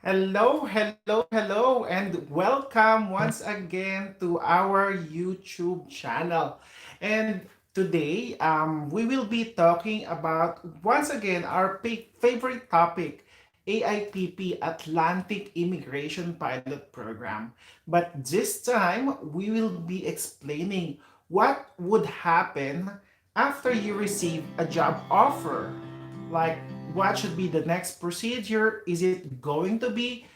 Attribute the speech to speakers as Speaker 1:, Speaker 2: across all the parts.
Speaker 1: Hello, and welcome once again to our YouTube channel. And today, we will be talking about once again our favorite topic, AIPP Atlantic Immigration Pilot Program. But this time, we will be explaining what would happen after you receive a job offer, like what should be the next procedure. Is it going to be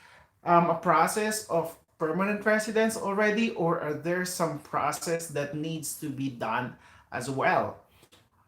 Speaker 1: a process of permanent residence already, or are there some process that needs to be done as well?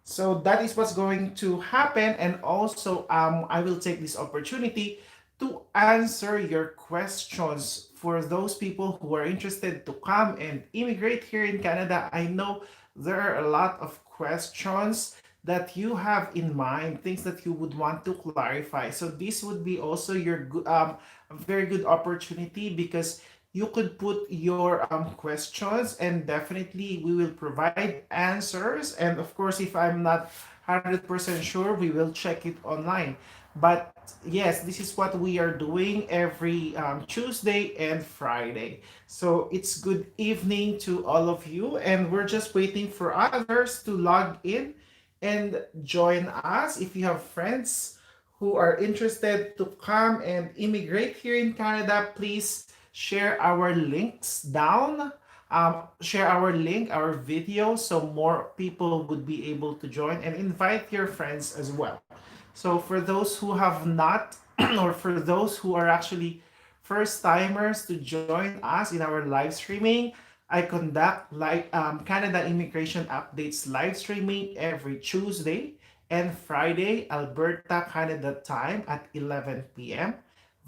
Speaker 1: So that is what's going to happen. And also, I will take this opportunity to answer your questions for those people who are interested to come and immigrate here in Canada. I know there are a lot of questions that you have in mind, things that you would want to clarify. So this would be also a very good opportunity because you could put your questions, and definitely we will provide answers. And of course, if I'm not 100% sure, we will check it online. But yes, this is what we are doing every Tuesday and Friday. So it's good evening to all of you, and we're just waiting for others to log in and join us. If you have friends who are interested to come and immigrate here in Canada, please share our links down. Share our link, our video, so more people would be able to join, and invite your friends as well. So for those who have not, or for those who are actually first timers to join us in our live streaming, I conduct Canada Immigration Updates live streaming every Tuesday and Friday, Alberta, Canada time at 11 p.m.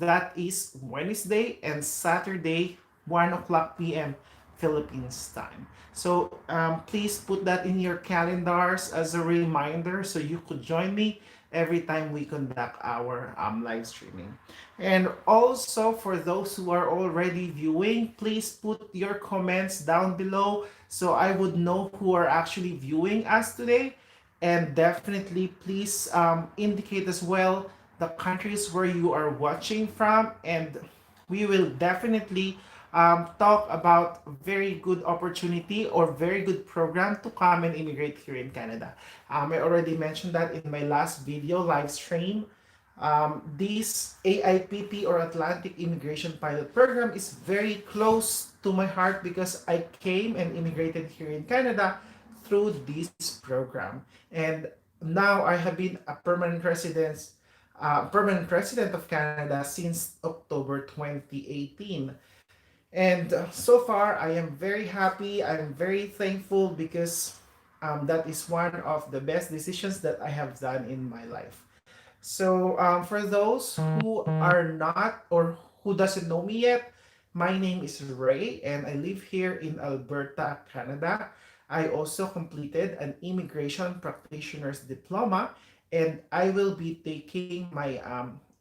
Speaker 1: That is Wednesday and Saturday, 1 o'clock p.m. Philippines time. So please put that in your calendars as a reminder so you could join me every time we conduct our live streaming. And also, for those who are already viewing, please put your comments down below so I would know who are actually viewing us today. And definitely, please indicate as well the countries where you are watching from, and we will definitely talk about very good opportunity or very good program to come and immigrate here in Canada. I already mentioned that in my last video live stream. This AIPP or Atlantic Immigration Pilot Program is very close to my heart because I came and immigrated here in Canada through this program. And now I have been a permanent resident of Canada since October 2018. And so far, I am very happy. I'm very thankful because that is one of the best decisions that I have done in my life. So, for those who are not or who doesn't know me yet, my name is Ray and I live here in Alberta, Canada. I also completed an immigration practitioner's diploma, and I will be taking my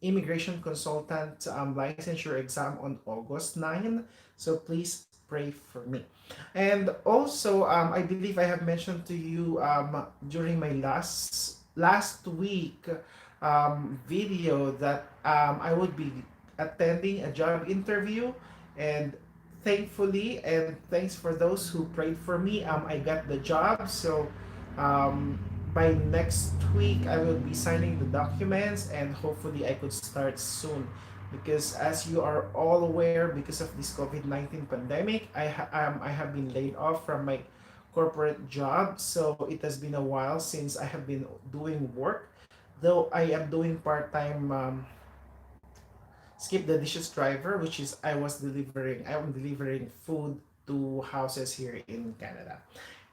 Speaker 1: immigration consultant licensure exam on August 9. So please pray for me. And also, I believe I have mentioned to you during my last week video that I would be attending a job interview, and thankfully, and thanks for those who prayed for me, I got the job. So um, by next week I will be signing the documents, and hopefully I could start soon, because as you are all aware, because of this COVID-19 pandemic, I have been laid off from my corporate job. So it has been a while since I have been doing work, though I am doing part-time skip the dishes driver, which is I'm delivering food to houses here in Canada.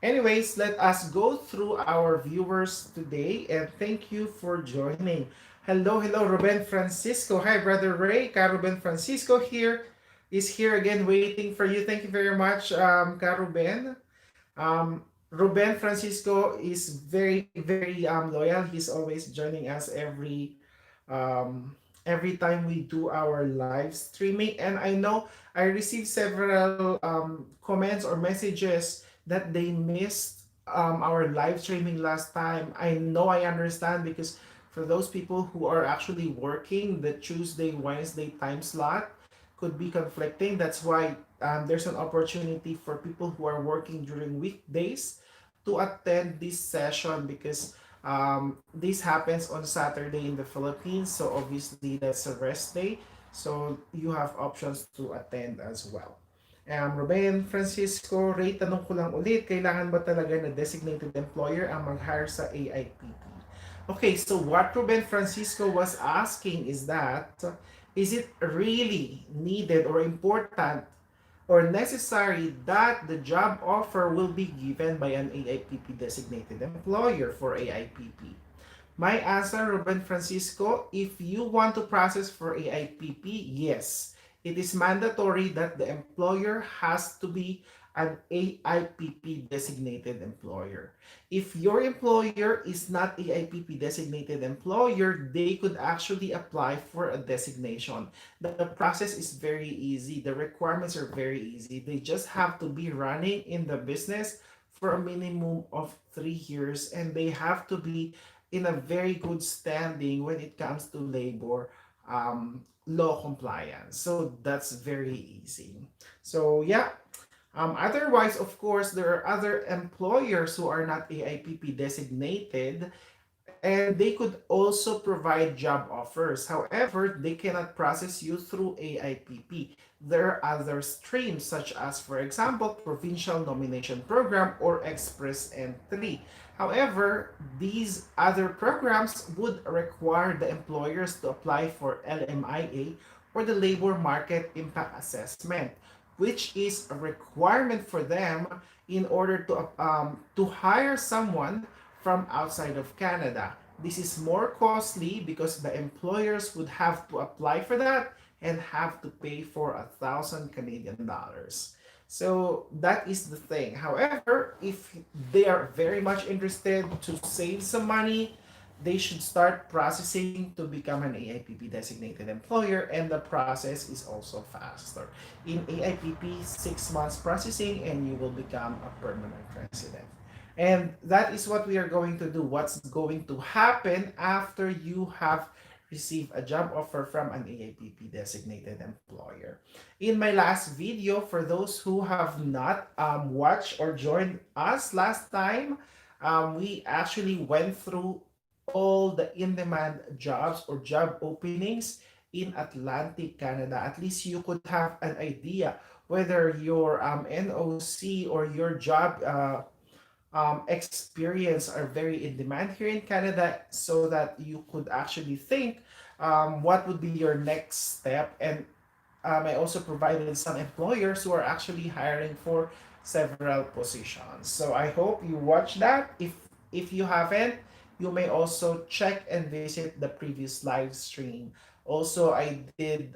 Speaker 1: Anyways, let us go through our viewers today, and thank you for joining. Hello, Ruben Francisco. Hi, Brother Ray. Ka Ruben Francisco here is here again waiting for you. Thank you very much, Ka Ruben. Ruben Francisco is very loyal. He's always joining us every time we do our live streaming. And I know I received several comments or messages that they missed our live streaming last time. I know, I understand, because for those people who are actually working, the Tuesday, Wednesday time slot could be conflicting. That's why there's an opportunity for people who are working during weekdays to attend this session because this happens on Saturday in the Philippines. So obviously that's a rest day. So you have options to attend as well. Ruben Francisco, Ray, tanong ko lang ulit, kailangan ba talaga na designated employer ang mag-hire sa AIPP? Okay, so what Ruben Francisco was asking is that, is it really needed or important or necessary that the job offer will be given by an AIPP designated employer for AIPP? My answer, Ruben Francisco, if you want to process for AIPP, yes. It is mandatory that the employer has to be an AIPP designated employer. If your employer is not AIPP designated employer, they could actually apply for a designation. The process is very easy. The requirements are very easy. They just have to be running in the business for a minimum of 3 years, and they have to be in a very good standing when it comes to labor law compliance. So that's very easy. So yeah, otherwise, of course, there are other employers who are not AIPP designated and they could also provide job offers. However, they cannot process you through AIPP. There are other streams such as, for example, Provincial Nomination Program or Express Entry. However, these other programs would require the employers to apply for LMIA or the Labor Market Impact Assessment, which is a requirement for them in order to hire someone from outside of Canada. This is more costly because the employers would have to apply for that and have to pay for 1,000 Canadian dollars. So that is the thing. However, if they are very much interested to save some money, they should start processing to become an AIPP designated employer, and the process is also faster. In AIPP, 6 months processing and you will become a permanent resident. And that is what we are going to do. What's going to happen after you have received a job offer from an AIPP designated employer. In my last video, for those who have not watched or joined us last time, we actually went through all the in-demand jobs or job openings in Atlantic Canada. At least you could have an idea whether your NOC or your job experience are very in demand here in Canada, so that you could actually think what would be your next step. And I also provided some employers who are actually hiring for several positions. So I hope you watch that. If you haven't, you may also check and visit the previous live stream. Also, I did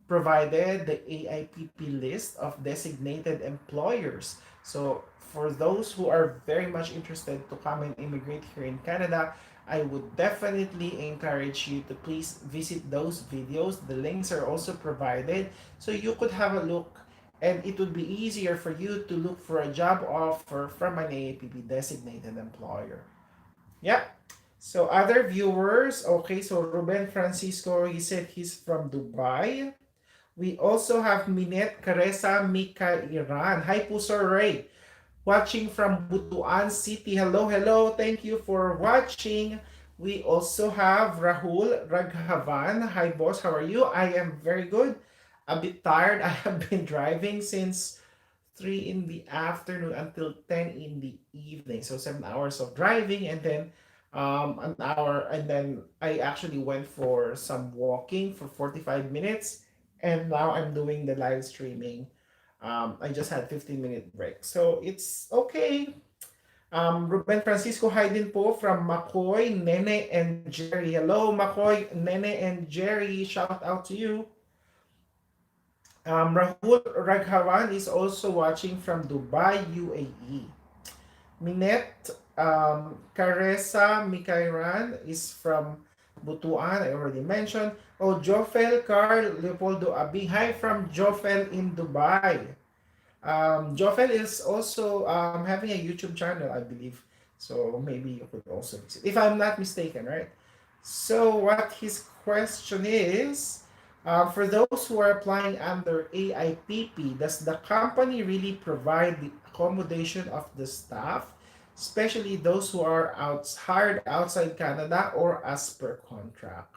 Speaker 1: provided the AIPP list of designated employers. So for those who are very much interested to come and immigrate here in Canada, I would definitely encourage you to please visit those videos. The links are also provided so you could have a look, and it would be easier for you to look for a job offer from an AIPP designated employer. Yeah. So other viewers, okay, so Ruben Francisco, he said he's from Dubai. We also have Minette Caressa Mika Iran. Hi po, Sir Ray. Watching from Butuan City. Hello, hello. Thank you for watching. We also have Rahul Raghavan. Hi, boss. How are you? I am very good. A bit tired. I have been driving since 3 in the afternoon until 10 in the evening. So 7 hours of driving, and then an hour, and then I actually went for some walking for 45 minutes, and now I'm doing the live streaming. I just had 15-minute break. So it's okay. Ruben Francisco, hi din po from McCoy, Nene, and Jerry. Hello, McCoy, Nene, and Jerry. Shout out to you. Rahul Raghavan is also watching from Dubai, UAE. Minette Caressa Mikairan is from Butuan, I already mentioned. Oh, Jofel Carl Leopoldo Abing. Hi from Jofel in Dubai. Jofel is also having a YouTube channel, I believe. So maybe you could also visit, if I'm not mistaken, right? So, what his question is, for those who are applying under AIPP, does the company really provide the accommodation of the staff, especially those who are hired outside Canada or as per contract?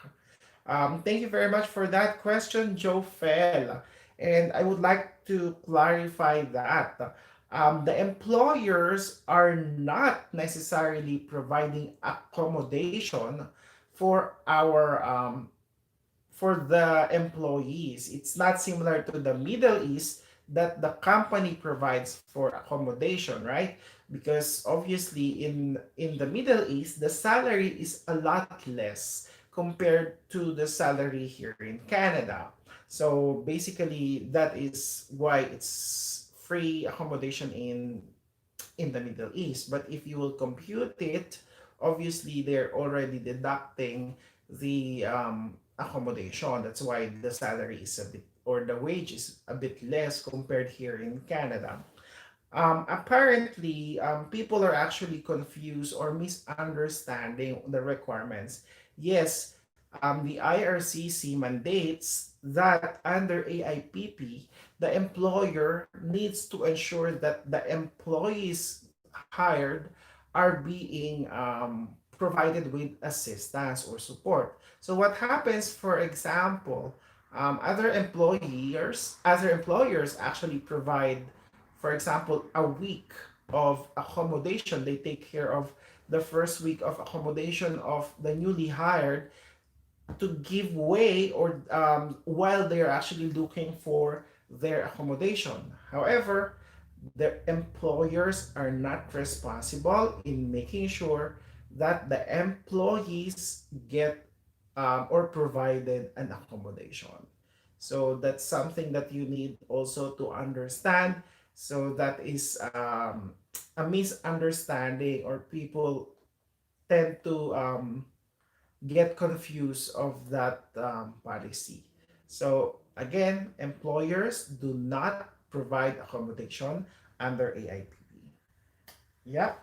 Speaker 1: Thank you very much for that question, Joe Fell. And I would like to clarify that. The employers are not necessarily providing accommodation for the employees. It's not similar to the Middle East that the company provides for accommodation, right? Because obviously in the Middle East, the salary is a lot less compared to the salary here in Canada. So basically that is why it's free accommodation in the Middle East. But if you will compute it, obviously they're already deducting the accommodation. That's why the salary is a bit, or the wage is a bit less compared here in Canada. Apparently, people are actually confused or misunderstanding the requirements. Yes, the IRCC mandates that under AIPP, the employer needs to ensure that the employees hired are being provided with assistance or support. So what happens, for example, other employers actually provide, for example, a week of accommodation. They take care of the first week of accommodation of the newly hired to give way or while they're actually looking for their accommodation. However, the employers are not responsible in making sure that the employees get or provided an accommodation. So that's something that you need also to understand. So that is a misunderstanding, or people tend to get confused of that policy. So again, employers do not provide accommodation under AIPP. Yeah.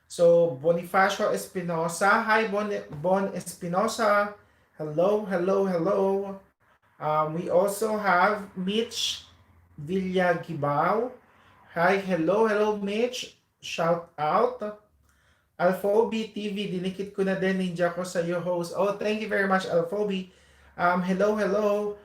Speaker 1: So Bonifacio Espinosa, hi Bon Espinosa. Hello, hello, hello. We also have Mitch Villagibao. Hi, hello, hello Mitch. Shout out. Alphobi TV, dinikit ko na din, ninja ko sa iyo host. Oh, thank you very much, Alphobi. Hello, hello.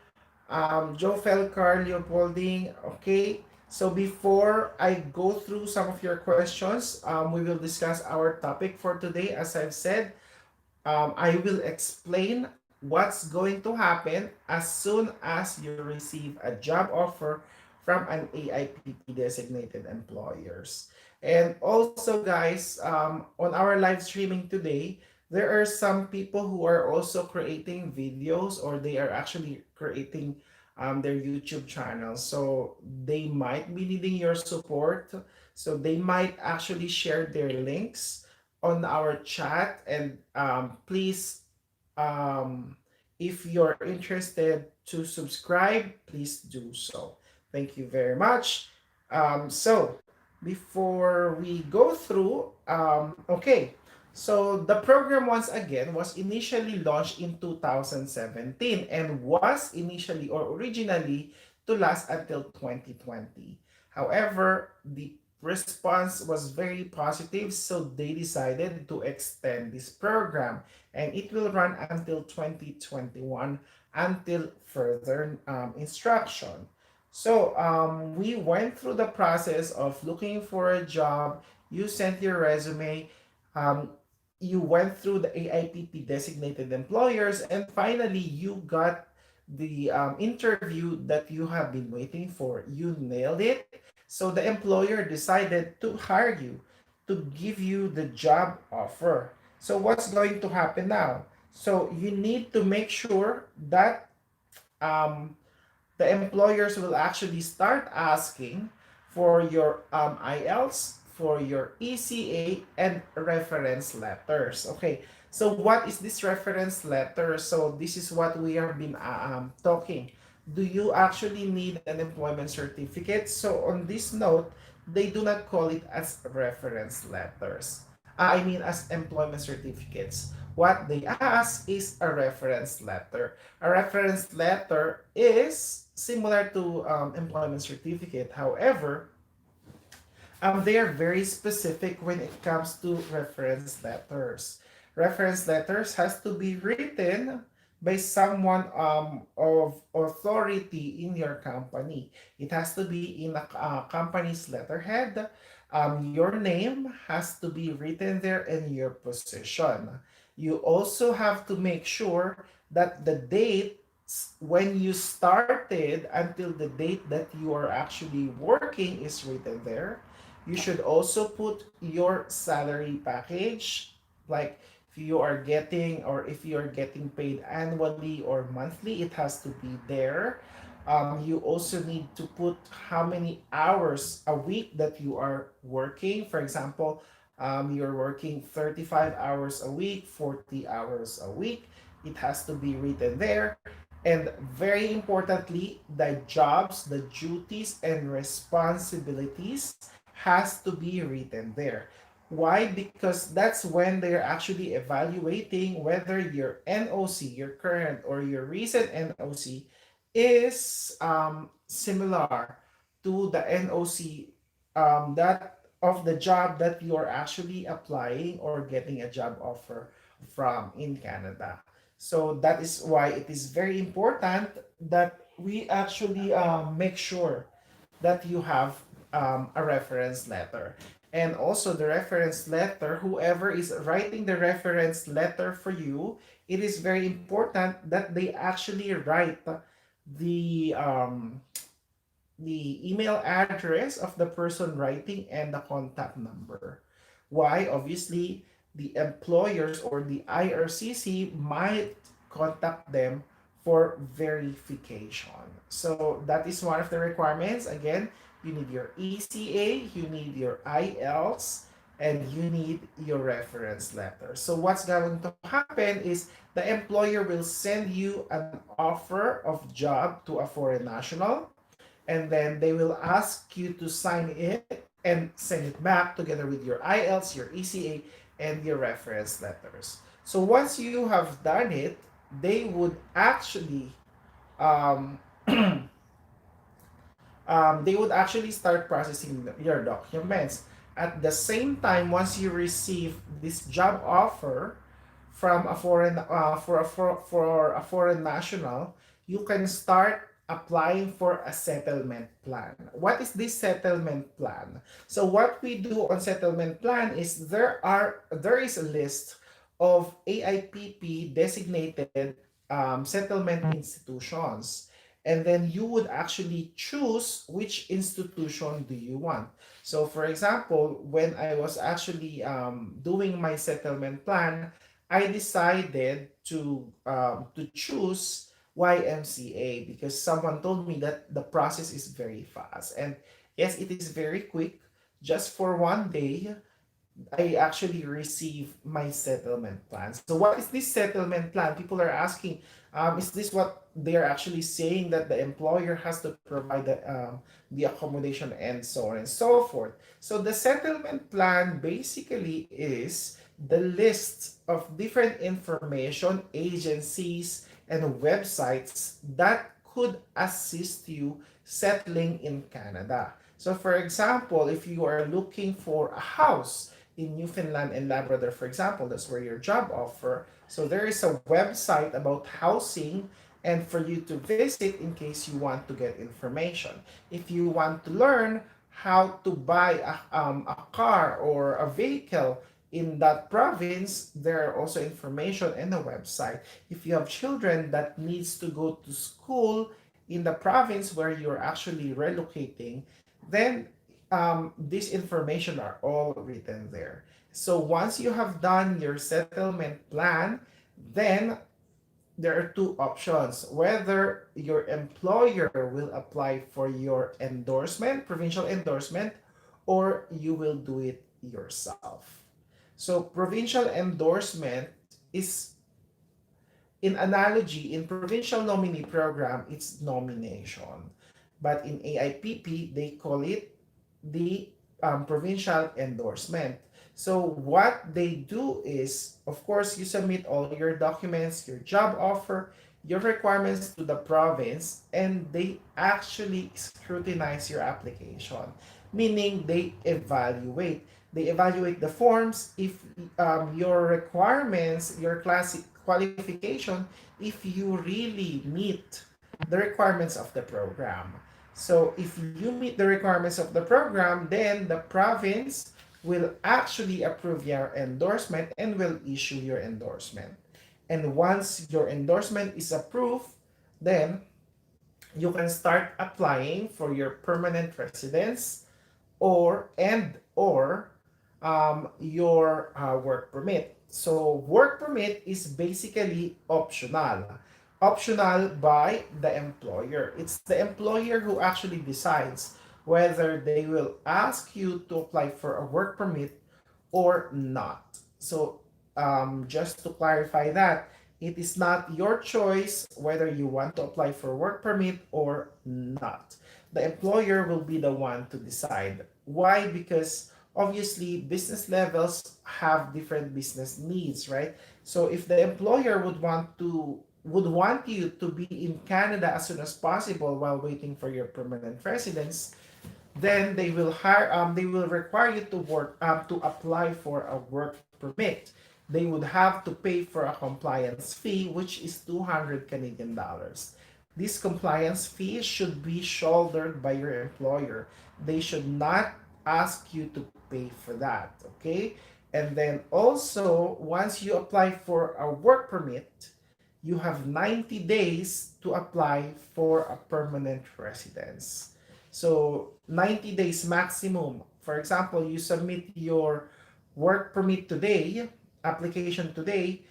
Speaker 1: Joe Felcar, Leopolding. Okay, so before I go through some of your questions, we will discuss our topic for today. As I've said, I will explain what's going to happen as soon as you receive a job offer from an AIPP designated employers. And also, guys, on our live streaming today, there are some people who are also creating videos, or they are actually creating their YouTube channels. So they might be needing your support. So they might actually share their links on our chat, and please, um, if you're interested to subscribe, please do so. Thank you very much. So before we go through, okay, so the program once again was initially launched in 2017 and was initially or originally to last until 2020. However, the response was very positive, so they decided to extend this program, and it will run until 2021 until further instruction. So we went through the process of looking for a job. You sent your resume. Um, you went through the AIPP designated employers, and finally you got the interview that you have been waiting for. You nailed it. So the employer decided to hire you, to give you the job offer. So what's going to happen now? So you need to make sure that um, the employers will actually start asking for your IELTS, for your ECA, and reference letters. Okay, so what is this reference letter? So this is what we have been talking. Do you actually need an employment certificate? So on this note, they do not call it as reference letters. I mean as employment certificates. what they ask is a reference letter. A reference letter is similar to employment certificate. However, they are very specific when it comes to reference letters. Reference letters has to be written by someone of authority in your company. It has to be in a company's letterhead. Your name has to be written there in your position. You also have to make sure that the date when you started until the date that you are actually working is written there. You should also put your salary package, like if you are getting or if you are getting paid annually or monthly, it has to be there. You also need to put how many hours a week that you are working. For example, you're working 35 hours a week, 40 hours a week. It has to be written there. And very importantly, the jobs, the duties, and responsibilities has to be written there. Why? Because that's when they're actually evaluating whether your NOC, your current or your recent NOC, is similar to the NOC that of the job that you're actually applying or getting a job offer from in Canada. So that is why it is very important that we actually make sure that you have a reference letter. And also the reference letter, whoever is writing the reference letter for you, it is very important that they actually write the um, the email address of the person writing and the contact number. Why? Obviously, the employers or the IRCC might contact them for verification. So that is one of the requirements. Again, you need your ECA, you need your IELTS, and you need your reference letter. So what's going to happen is the employer will send you an offer of job to a foreign national, and then they will ask you to sign it and send it back together with your IELTS, your ECA, and your reference letters. So once you have done it, they would actually um, they would actually start processing your documents. At the same time, once you receive this job offer from a foreign for a foreign national, you can start applying for a settlement plan. What is this settlement plan? So what we do on settlement plan is there is a list of AIPP designated settlement institutions, and then you would actually choose which institution do you want. So for example, when I was actually doing my settlement plan, I decided to choose YMCA because someone told me that the process is very fast, and yes, it is very quick. Just for one day I actually receive my settlement plan. So what is this settlement plan? People are asking, is this what they're actually saying, that the employer has to provide the accommodation and so on and so forth? So the settlement plan basically is the list of different information, agencies, and websites that could assist you settling in Canada. So for example, if you are looking for a house in Newfoundland and Labrador, for example, that's where your job offer. So there is a website about housing and for you to visit in case you want to get information. If you want to learn how to buy a car or a vehicle in that province, there are also information in the website. If you have children that needs to go to school in the province where you're actually relocating, then this information are all written there. So once you have done your settlement plan, then there are two options: whether your employer will apply for your endorsement, provincial endorsement, or you will do it yourself. So provincial endorsement is, in analogy, in provincial nominee program, it's nomination. But in AIPP, they call it the provincial endorsement. So what they do is, of course, you submit all your documents, your job offer, your requirements to the province, and they actually scrutinize your application, meaning they evaluate. They evaluate the forms, if your requirements, your classic qualification, if you really meet the requirements of the program. So if you meet the requirements of the program, then the province will actually approve your endorsement and will issue your endorsement. And once your endorsement is approved, then you can start applying for your permanent residence or your work permit. So work permit is basically optional by the employer. It's the employer who actually decides whether they will ask you to apply for a work permit or not. So just to clarify that, it is not your choice whether you want to apply for work permit or not. The employer will be the one to decide. Why? Because obviously business levels have different business needs, right? So if the employer would want you to be in Canada as soon as possible while waiting for your permanent residence, then they will require you to work to apply for a work permit. They would have to pay for a compliance fee, which is 200 Canadian dollars. This compliance fee should be shouldered by your employer. They should not ask you to pay for that, okay? And then also, once you apply for a work permit, you have 90 days to apply for a permanent residence. So 90 days maximum. For example, you submit your work permit today, application today,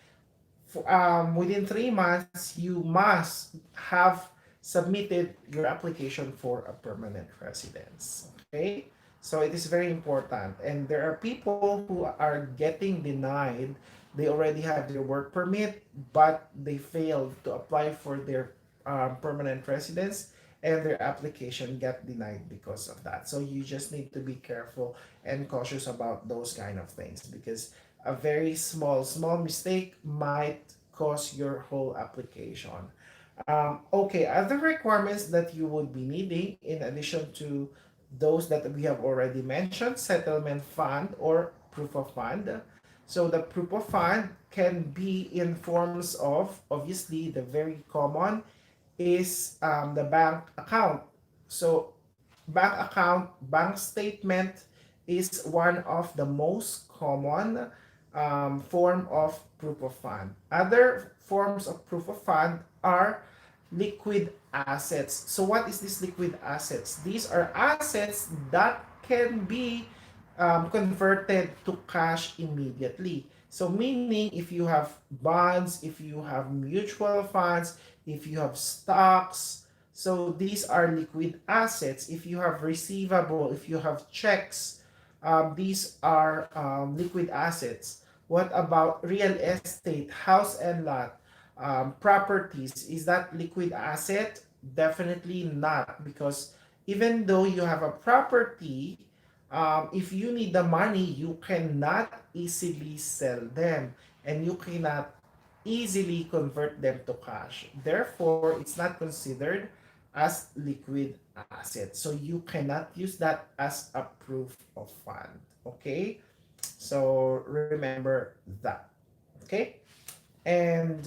Speaker 1: within 3 months, you must have submitted your application for a permanent residence. Okay? So it is very important. And there are people who are getting denied. They already have their work permit, but they failed to apply for their permanent residence, and their application got denied because of that. So you just need to be careful and cautious about those kind of things, because a very small mistake might cost your whole application. Okay, other requirements that you would be needing in addition to those that we have already mentioned: settlement fund or proof of fund. So the proof of fund can be in forms of, obviously the very common is the bank account. So bank statement is one of the most common form of proof of fund. Other forms of proof of fund are liquid assets. So what is this liquid assets? These are assets that can be converted to cash immediately. So meaning, if you have bonds, if you have mutual funds, if you have stocks, so these are liquid assets. If you have receivable, if you have checks, these are liquid assets. What about real estate, house and lot, properties? Is that liquid asset? Definitely not, because even though you have a property, if you need the money, you cannot easily sell them, and you cannot easily convert them to cash. Therefore, it's not considered as liquid asset. So you cannot use that as a proof of fund. Okay? So remember that. Okay? And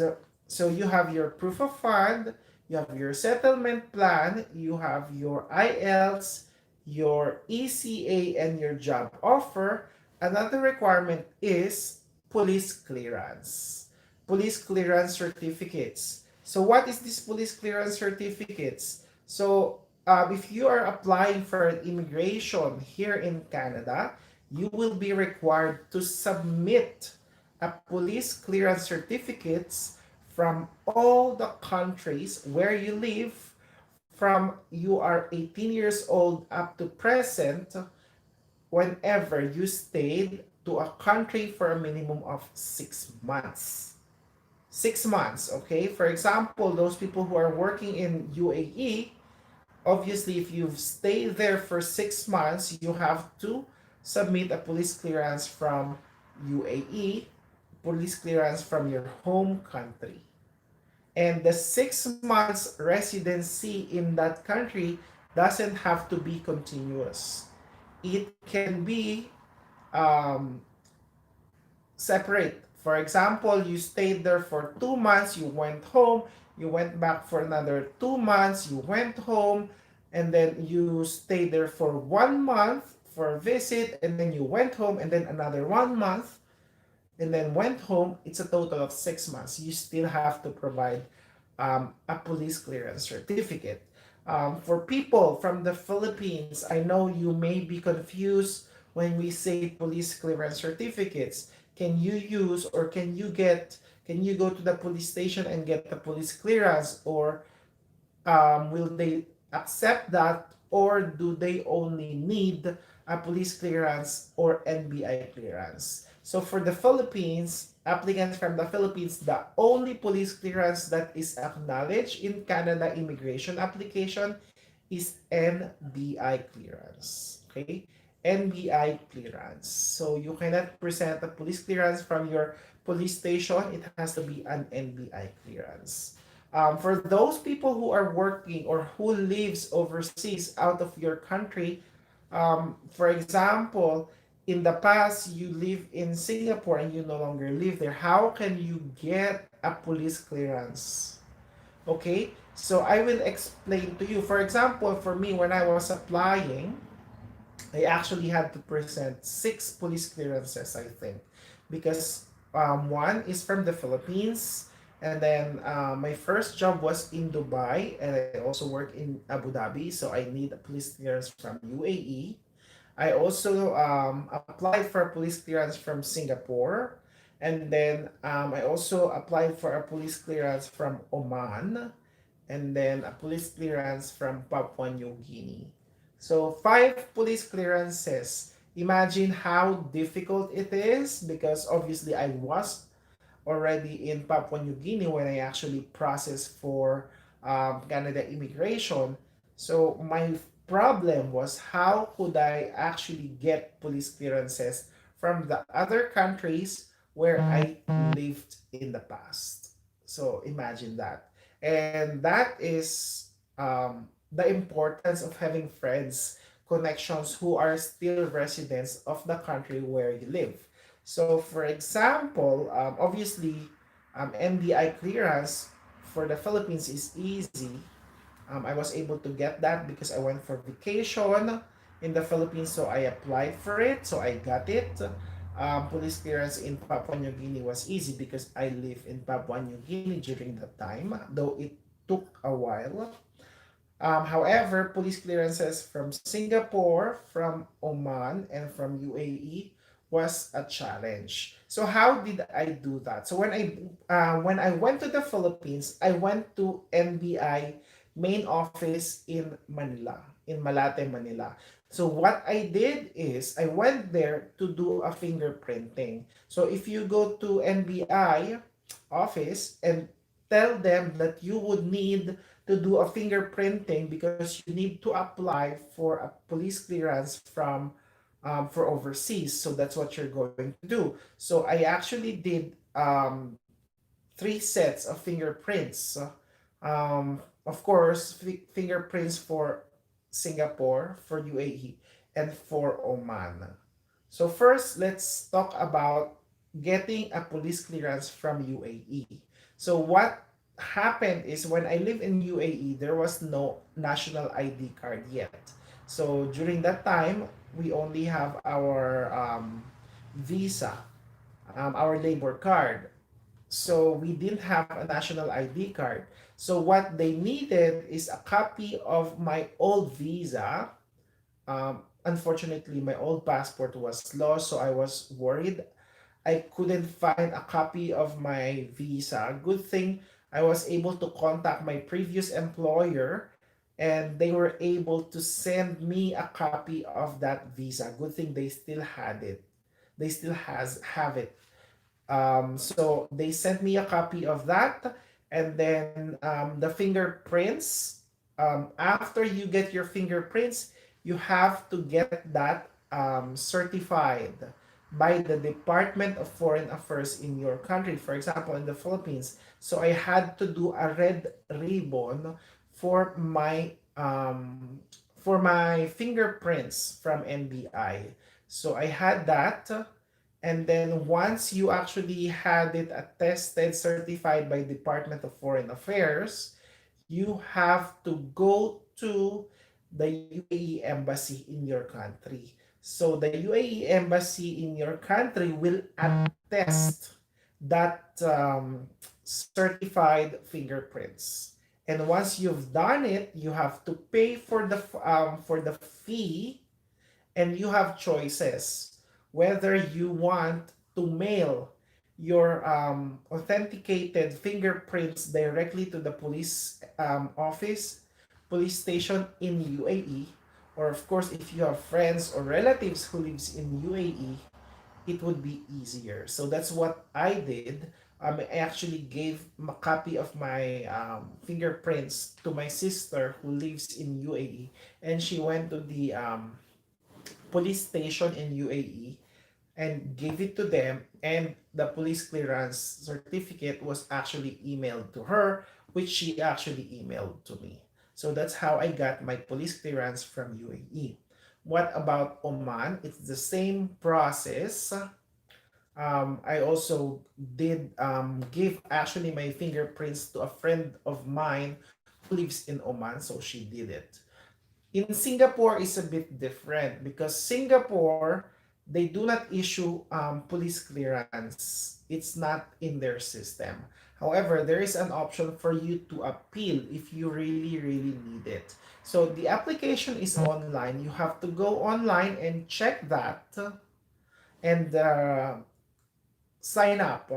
Speaker 1: so you have your proof of fund, you have your settlement plan, you have your IELTS, your ECA, and your job offer. Another requirement is police clearance. Police clearance certificates. So what is this police clearance certificates? So if you are applying for an immigration here in Canada, you will be required to submit a police clearance certificates from all the countries where you live, from you are 18 years old up to present, whenever you stayed to a country for a minimum of 6 months. 6 months, okay? For example, those people who are working in UAE, obviously if you've stayed there for 6 months, you have to submit a police clearance from UAE, police clearance from your home country. And the 6 months residency in that country doesn't have to be continuous. It can be um, separate. For example, you stayed there for 2 months, you went home, you went back for another 2 months, you went home, and then you stayed there for 1 month for a visit, and then you went home, and then another 1 month, and then went home. It's a total of 6 months. You still have to provide a police clearance certificate. For people from the Philippines, I know you may be confused when we say police clearance certificates. Can you use or can you go to the police station and get the police clearance, or will they accept that, or do they only need a police clearance or NBI clearance? So for the Philippines, applicants from the Philippines, the only police clearance that is acknowledged in Canada immigration application is NBI clearance. Okay? NBI clearance. So you cannot present a police clearance from your police station. It has to be an NBI clearance. For those people who are working or who lives overseas out of your country, for example, in the past you live in Singapore and you no longer live there, how can you get a police clearance? Okay, so I will explain to you. For example, for me, when I was applying, I actually had to present 6 police clearances, I think, because one is from the Philippines, and then my first job was in Dubai, and I also work in Abu Dhabi, so I need a police clearance from UAE. I also applied for a police clearance from Singapore, and then I also applied for a police clearance from Oman, and then a police clearance from Papua New Guinea. So 5 police clearances. Imagine how difficult it is, because obviously I was already in Papua New Guinea when I actually processed for Canada immigration. So my problem was, how could I actually get police clearances from the other countries where I lived in the past? So imagine that. And that is the importance of having friends, connections who are still residents of the country where you live. So, for example, obviously, NDI clearance for the Philippines is easy. I was able to get that because I went for vacation in the Philippines, so I applied for it, so I got it. Police clearance in Papua New Guinea was easy because I live in Papua New Guinea during that time, though it took a while. However, police clearances from Singapore, from Oman, and from UAE was a challenge. So how did I do that? So when I went to the Philippines, I went to NBI main office in Manila, in Malate, Manila. So what I did is I went there to do a fingerprinting. So if you go to NBI office and tell them that you would need to do a fingerprinting because you need to apply for a police clearance from for overseas. So that's what you're going to do. So I actually did 3 sets of fingerprints. Of course, fingerprints for Singapore, for UAE, and for Oman. So first, let's talk about getting a police clearance from UAE. So what happened is, when I lived in UAE, there was no national ID card yet. So during that time, we only have our visa, our labor card. So we didn't have a national ID card. So what they needed is a copy of my old visa. Unfortunately, my old passport was lost, so I was worried I couldn't find a copy of my visa. Good thing I was able to contact my previous employer, and they were able to send me a copy of that visa. Good thing they still had it. They still has have it. So they sent me a copy of that, and then the fingerprints. After you get your fingerprints, you have to get that certified by the Department of Foreign Affairs in your country, for example, in the Philippines. So I had to do a red ribbon for my fingerprints from NBI. So I had that, and then once you actually had it attested, certified by Department of Foreign Affairs, you have to go to the UAE embassy in your country. So the UAE embassy in your country will attest that certified fingerprints. And once you've done it, you have to pay for the fee, and you have choices whether you want to mail your authenticated fingerprints directly to the police police station in UAE, or of course if you have friends or relatives who lives in UAE, it would be easier. So that's what I did. I actually gave a copy of my fingerprints to my sister who lives in UAE, and she went to the police station in UAE and gave it to them, and the police clearance certificate was actually emailed to her, which she actually emailed to me. So that's how I got my police clearance from UAE. What about Oman? It's the same process. I also did give actually my fingerprints to a friend of mine who lives in Oman, so she did it. In Singapore is a bit different because Singapore, they do not issue police clearance. It's not in their system. However, there is an option for you to appeal if you really, really need it. So the application is online. You have to go online and check that, and sign up.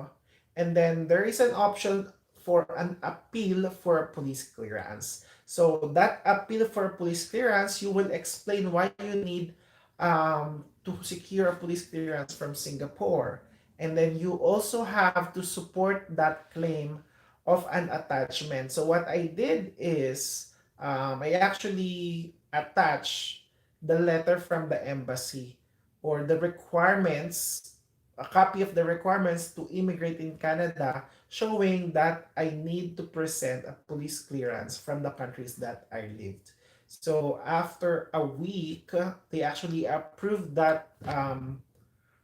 Speaker 1: And then there is an option for an appeal for police clearance. So that appeal for police clearance, you will explain why you need to secure a police clearance from Singapore. And then you also have to support that claim of an attachment. So what I did is I actually attached the letter from the embassy, or the requirements, a copy of the requirements to immigrate in Canada, showing that I need to present a police clearance from the countries that I lived. So after a week, they actually approved that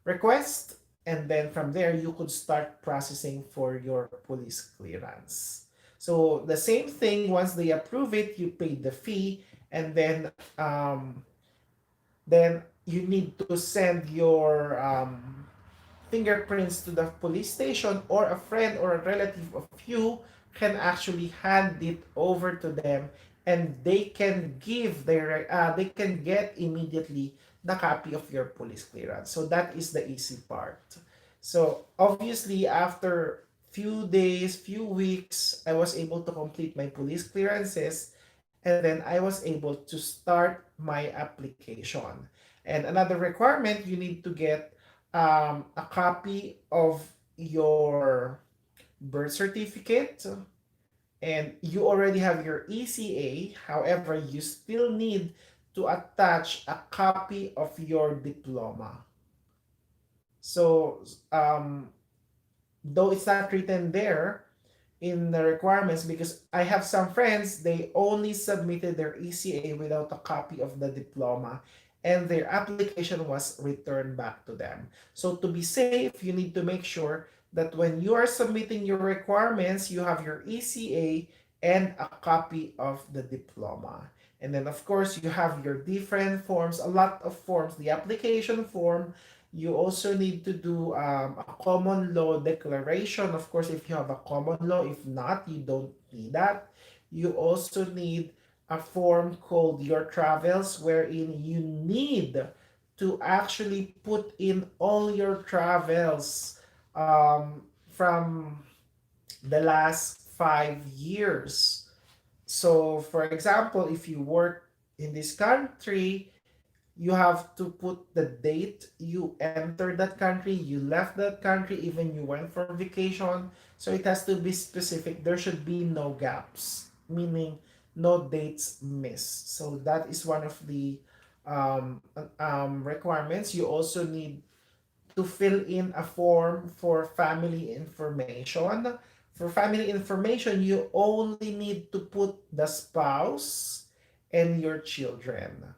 Speaker 1: request, and then from there you could start processing for your police clearance. So the same thing, once they approve it, you pay the fee, and then you need to send your fingerprints to the police station, or a friend or a relative of you can actually hand it over to them, and they can they can get immediately the copy of your police clearance. So that is the easy part. So obviously after few days, few weeks, I was able to complete my police clearances, and then I was able to start my application. And another requirement, you need to get a copy of your birth certificate, and you already have your ECA. However, you still need to attach a copy of your diploma. So, though it's not written there in the requirements, because I have some friends, they only submitted their ECA without a copy of the diploma, and their application was returned back to them. So to be safe, you need to make sure that when you are submitting your requirements, you have your ECA and a copy of the diploma. And then of course, you have your different forms, a lot of forms, the application form. You also need to do a common law declaration. Of course, if you have a common law, if not, you don't need that. You also need a form called your travels, wherein you need to actually put in all your travels from the last 5 years. So, for example, if you work in this country, you have to put the date you entered that country, you left that country, even you went for vacation. So it has to be specific. There should be no gaps, meaning no dates missed. So that is one of the requirements, you also need to fill in a form for family information. For family information, you only need to put the spouse and your children.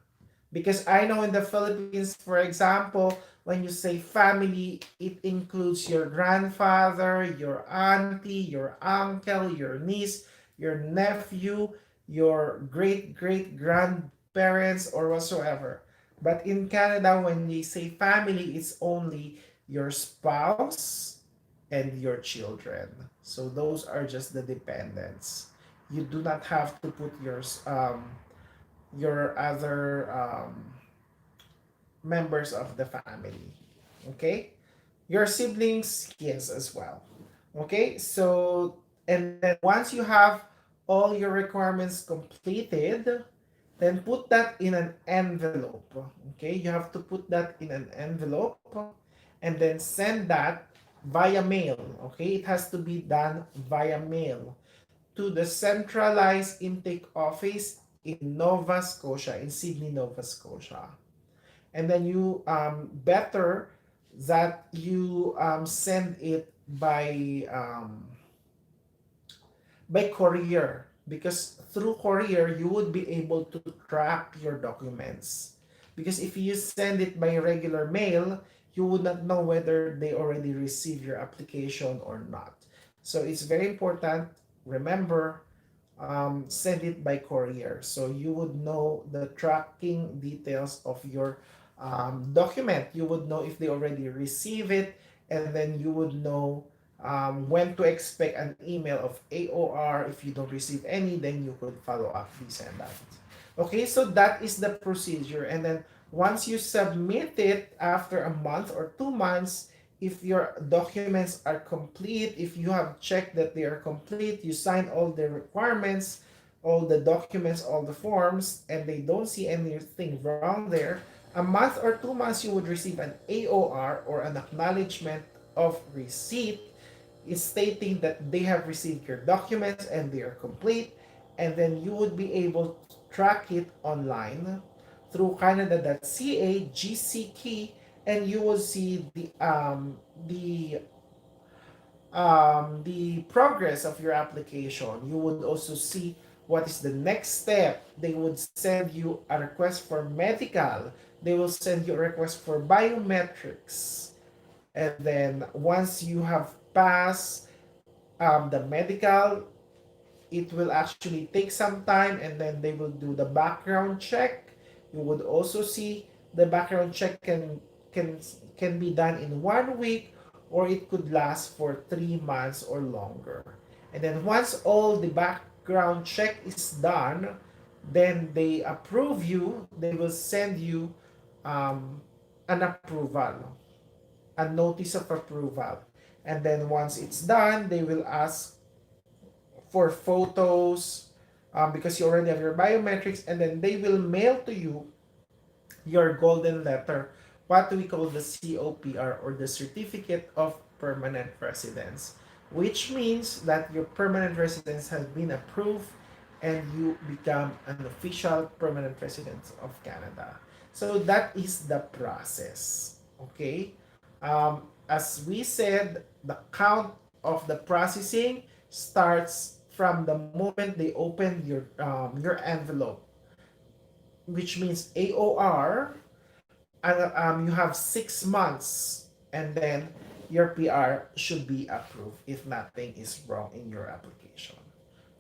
Speaker 1: Because I know in the Philippines, for example, when you say family, it includes your grandfather, your auntie, your uncle, your niece, your nephew, your great great grandparents, or whatsoever. But in Canada, when they say family, it's only your spouse and your children. So those are just the dependents. You do not have to put your other members of the family. Okay? Your siblings, yes, as well. Okay? So, and then once you have all your requirements completed, then put that in an envelope. Okay? You have to put that in an envelope and then send that via mail. Okay? It has to be done via mail to the centralized intake office in Nova Scotia, in Sydney, Nova Scotia. And then you better that you send it by courier, because through courier you would be able to track your documents, because if you send it by regular mail you would not know whether they already received your application or not. So it's very important, remember, send it by courier so you would know the tracking details of your document. You would know if they already receive it, and then you would know when to expect an email of AOR. If you don't receive any, then you could follow up this and that. Okay, so that is the procedure. And then once you submit it after a month or 2 months, if your documents are complete, if you have checked that they are complete, you sign all the requirements, all the documents, all the forms, and they don't see anything wrong there, a month or 2 months you would receive an AOR, or an acknowledgement of receipt, is stating that they have received your documents and they are complete, and then you would be able to track it online through canada.ca GC key, and you will see the progress of your application. You would also see what is the next step. They would send you a request for medical. They will send you a request for biometrics. And then once you have passed the medical, it will actually take some time, and then they will do the background check. You would also see the background check can can be done in 1 week, or it could last for 3 months or longer. And then once all the background check is done, then they approve you. They will send you an approval, a notice of approval. And then once it's done, they will ask for photos, because you already have your biometrics, and then they will mail to you your golden letter, what we call the COPR, or the Certificate of Permanent Residence, which means that your permanent residence has been approved and you become an official permanent resident of Canada. So that is the process. Okay? As we said, the count of the processing starts from the moment they open your envelope, which means AOR, and you have 6 months, and then your PR should be approved if nothing is wrong in your application.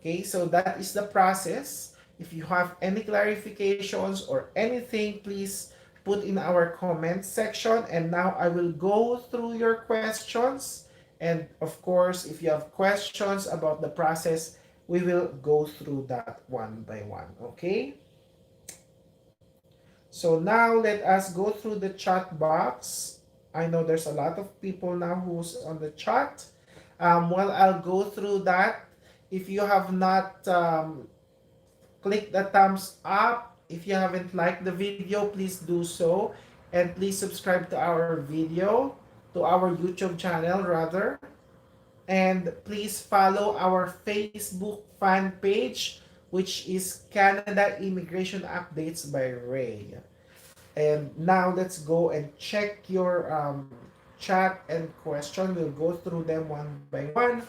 Speaker 1: Okay, so that is the process. If you have any clarifications or anything, please put in our comment section. And now I will go through your questions. And of course, if you have questions about the process, we will go through that one by one. Okay? So now let us go through the chat box. I know there's a lot of people now who's on the chat. Well, I'll go through that. If you have not clicked the thumbs up, if you haven't liked the video, please do so. And please subscribe to our video, to our YouTube channel rather. And please follow our Facebook fan page, which is Canada Immigration Updates by Ray. And now let's go and check your chat and question. We'll go through them one by one.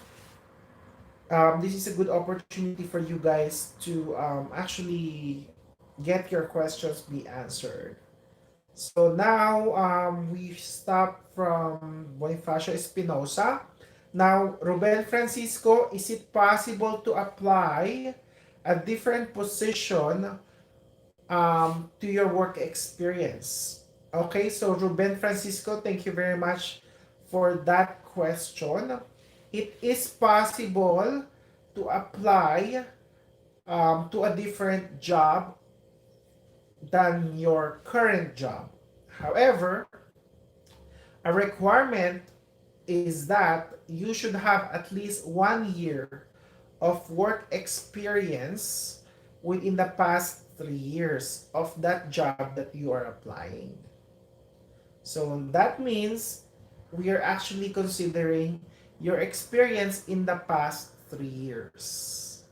Speaker 1: This is a good opportunity for you guys to actually get your questions be answered. So now we stop from Bonifacio Espinosa. Now, Ruben Francisco, is it possible to apply a different position to your work experience? Okay, so Ruben Francisco, thank you very much for that question. It is possible to apply to a different job than your current job. However, a requirement is that you should have at least 1 year of work experience within the past 3 years of that job that you are applying. So that means we are actually considering your experience in the past 3 years.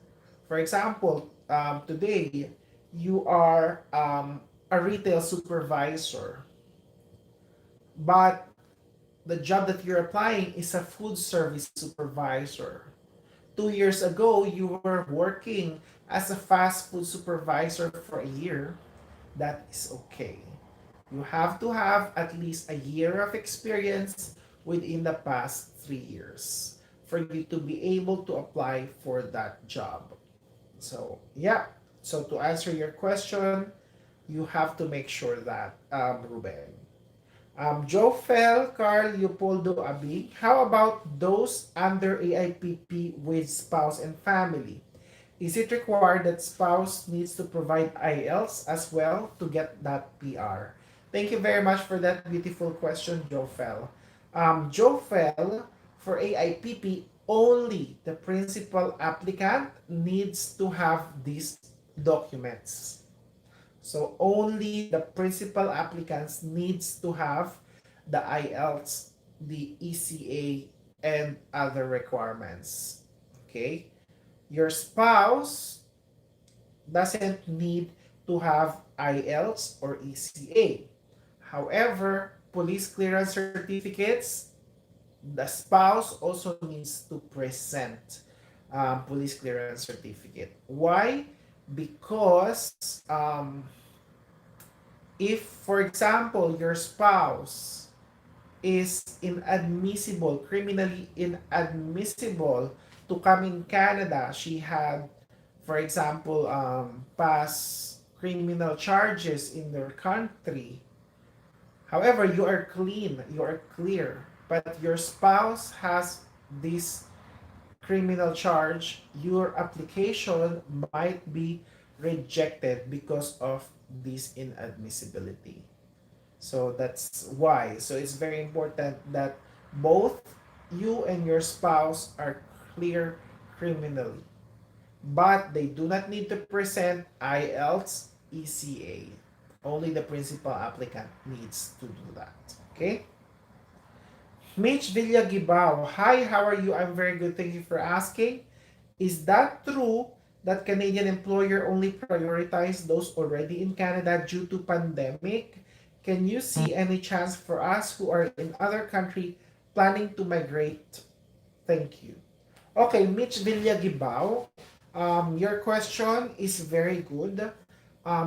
Speaker 1: For example, today you are a retail supervisor, but the job that you're applying is a food service supervisor. 2 years ago, you were working as a fast food supervisor for a year. That is okay. You have to have at least a year of experience within the past 3 years for you to be able to apply for that job. So, yeah. So, to answer your question, you have to make sure that, Ruben. Joe Fell, Carl Leopoldo Abig. How about those under AIPP with spouse and family? Is it required that spouse needs to provide IELTS as well to get that PR? Thank you very much for that beautiful question, Joe Fell. Joe Fell, for AIPP, only the principal applicant needs to have these documents. So only the principal applicants needs to have the IELTS, the ECA, and other requirements. Okay? Your spouse doesn't need to have IELTS or ECA. However, police clearance certificates, the spouse also needs to present police clearance certificate. Why? Because if, for example, your spouse is inadmissible, criminally inadmissible to come in Canada, she had, for example, past criminal charges in their country. However, you are clean, you are clear, but your spouse has this criminal charge, your application might be rejected because of this inadmissibility. So that's why. So it's very important that both you and your spouse are clear criminally. But they do not need to present IELTS, ECA. Only the principal applicant needs to do that. Okay? Mitch Villagibao. Hi, how are you? I'm very good. Thank you for asking. Is that true that Canadian employer only prioritize those already in Canada due to pandemic? Can you see any chance for us who are in other country planning to migrate? Thank you. Okay, Mitch Villagibao, your question is very good.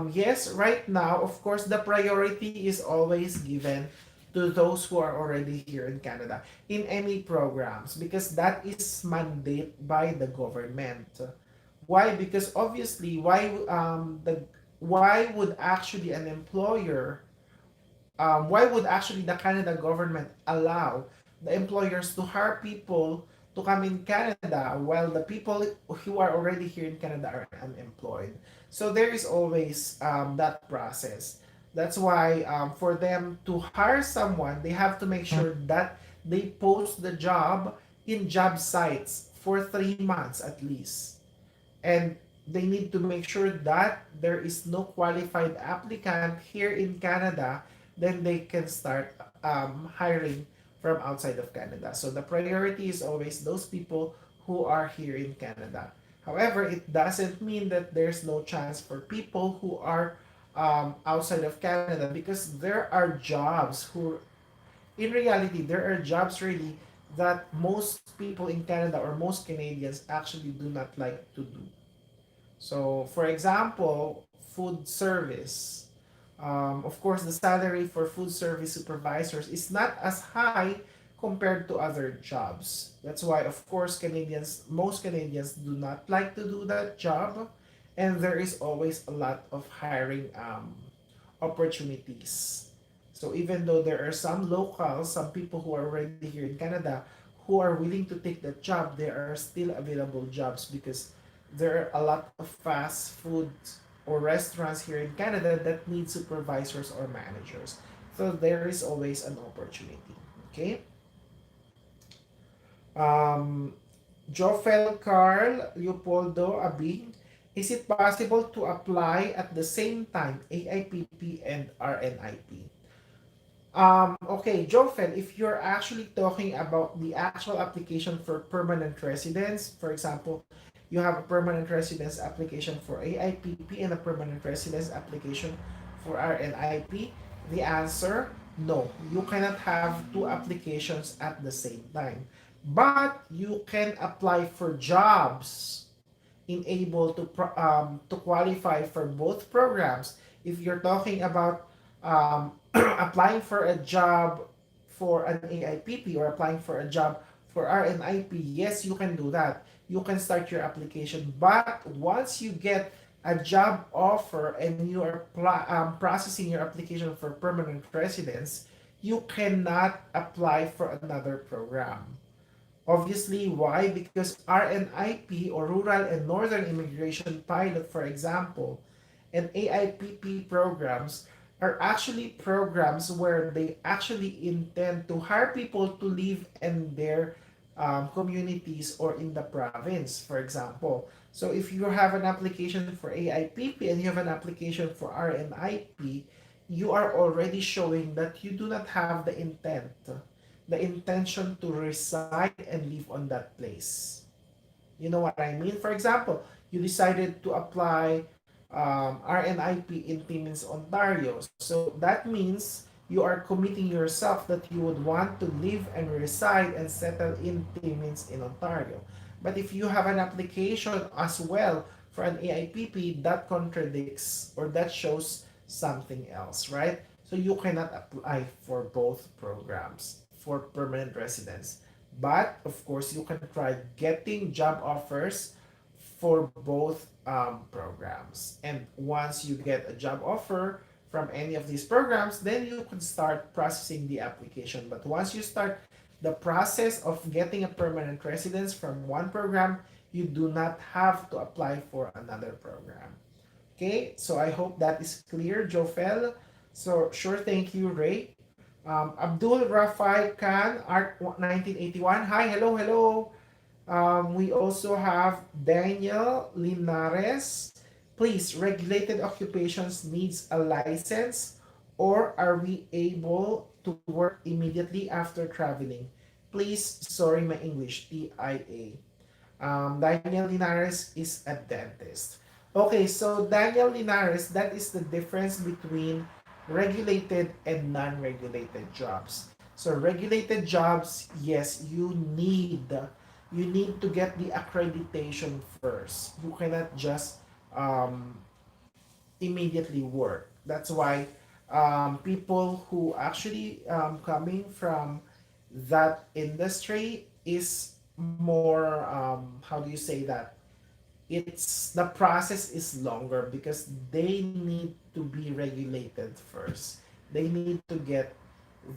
Speaker 1: Yes, right now, of course, the priority is always given to those who are already here in Canada in any programs because that is mandated by the government. Why? Because obviously, why would actually an employer why would actually the Canada government allow the employers to hire people to come in Canada while the people who are already here in Canada are unemployed? So there is always that process. That's why for them to hire someone, they have to make sure that they post the job in job sites for 3 months at least. And they need to make sure that there is no qualified applicant here in Canada, then they can start hiring from outside of Canada. So the priority is always those people who are here in Canada. However, it doesn't mean that there's no chance for people who are outside of Canada, because there are jobs who, in reality, there are jobs really that most people in Canada or most Canadians actually do not like to do. So, for example, food service. Of course, the salary for food service supervisors is not as high compared to other jobs. That's why, of course, most Canadians do not like to do that job, and there is always a lot of hiring opportunities. So even though there are some locals, some people who are already here in Canada who are willing to take that job, there are still available jobs because there are a lot of fast food or restaurants here in Canada that need supervisors or managers. So there is always an opportunity. Okay. Um, Jofel Carl Leopoldo Abing, is it possible to apply at the same time AIPP and RNIP? Okay, Jofel, if you're actually talking about the actual application for permanent residence, for example, you have a permanent residence application for AIPP and a permanent residence application for RNIP, the answer, no. You cannot have two applications at the same time. But you can apply for jobs able to qualify for both programs. If you're talking about applying for a job for an AIPP or applying for a job for RNIP, yes, you can do that. You can start your application. But once you get a job offer and you are processing your application for permanent residence, you cannot apply for another program. Obviously, why? Because RNIP or Rural and Northern Immigration Pilot, for example, and AIPP programs are actually programs where they actually intend to hire people to live in their communities or in the province, for example. So if you have an application for AIPP and you have an application for RNIP, you are already showing that you do not have the intention to reside and live on that place. You know what I mean? For example, you decided to apply RNIP in Timmins, Ontario. So that means you are committing yourself that you would want to live and reside and settle in Timmins in Ontario. But if you have an application as well for an AIPP, that contradicts or that shows something else, right? So you cannot apply for both programs for permanent residence. But of course, you can try getting job offers for both programs. And once you get a job offer from any of these programs, then you can start processing the application. But once you start the process of getting a permanent residence from one program, you do not have to apply for another program. Okay, so I hope that is clear, Jofel. So sure, thank you, Ray. Abdul Rafai Khan, Art 1981. Hi, hello, hello. We also have Daniel Linares. Please, regulated occupations needs a license, or are we able to work immediately after traveling? Please, sorry my English, TIA. Daniel Linares is a dentist. Okay, so Daniel Linares, that is the difference between regulated and non-regulated jobs. So regulated jobs, yes, you need to get the accreditation first. You cannot just um, immediately work. That's why people who actually coming from that industry is more how do you say that, it's the process is longer because they need to be regulated first. They need to get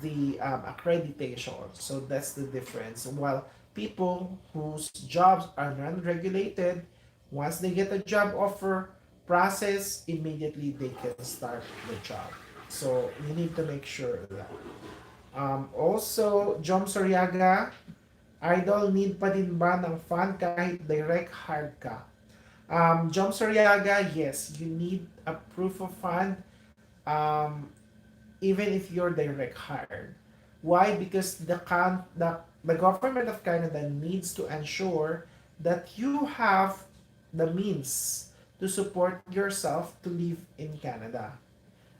Speaker 1: the accreditation. So that's the difference. While people whose jobs are non-regulated, once they get a job offer, process immediately they can start the job. So you need to make sure that. Also, Jom Soriaga, idol, need pa din ba ng fund kahit direct hard ka? Jom Soriaga, yes, you need a proof of fund um, even if you're direct hired. Why? Because the government of Canada needs to ensure that you have the means to support yourself to live in Canada.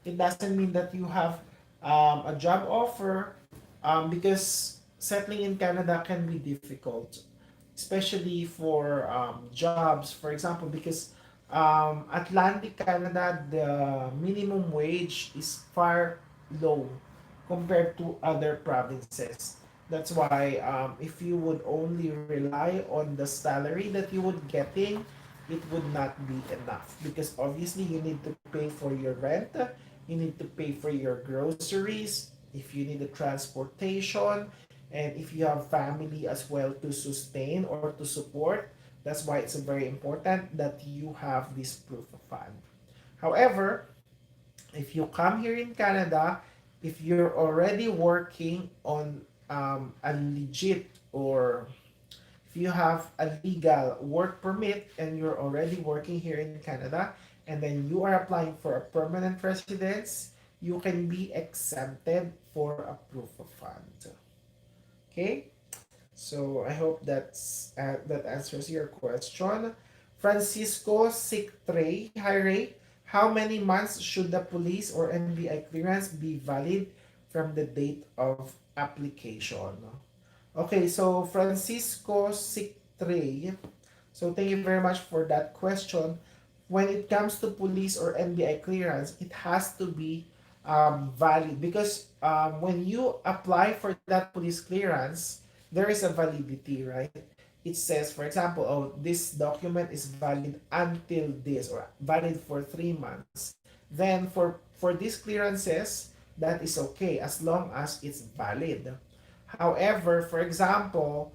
Speaker 1: It doesn't mean that you have a job offer, because settling in Canada can be difficult, especially for jobs. For example, because Atlantic Canada, the minimum wage is far low compared to other provinces. That's why if you would only rely on the salary that you would getting, it would not be enough, because obviously you need to pay for your rent, you need to pay for your groceries, if you need a transportation, and if you have family as well to sustain or to support. That's why it's very important that you have this proof of fund. However, if you come here in Canada, if you're already working on a legit, or if you have a legal work permit and you're already working here in Canada, and then you are applying for a permanent residence, you can be exempted for a proof of fund. Okay? So I hope that answers your question. Francisco Sictre, hi Ray. How many months should the police or NBI clearance be valid from the date of application? Okay, so Francisco Sictre, so thank you very much for that question. When it comes to police or NBI clearance, it has to be valid, because when you apply for that police clearance, there is a validity, right? It says, for example, oh, this document is valid until this, or valid for 3 months. Then for these clearances, that is okay as long as it's valid. However, for example,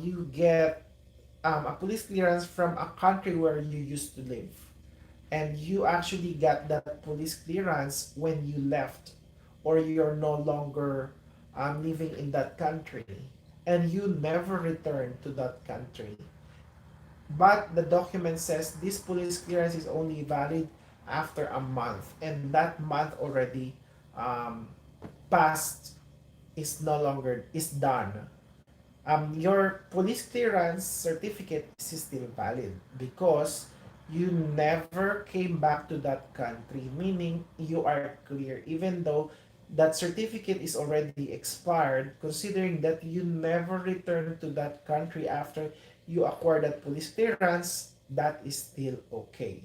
Speaker 1: you get a police clearance from a country where you used to live, and you actually got that police clearance when you left, or you're no longer living in that country, and you never returned to that country. But the document says this police clearance is only valid after a month, and that month already um, passed, is no longer is done. Your police clearance certificate is still valid because you never came back to that country, meaning you are clear, even though that certificate is already expired, considering that you never returned to that country after you acquired that police clearance, that is still okay.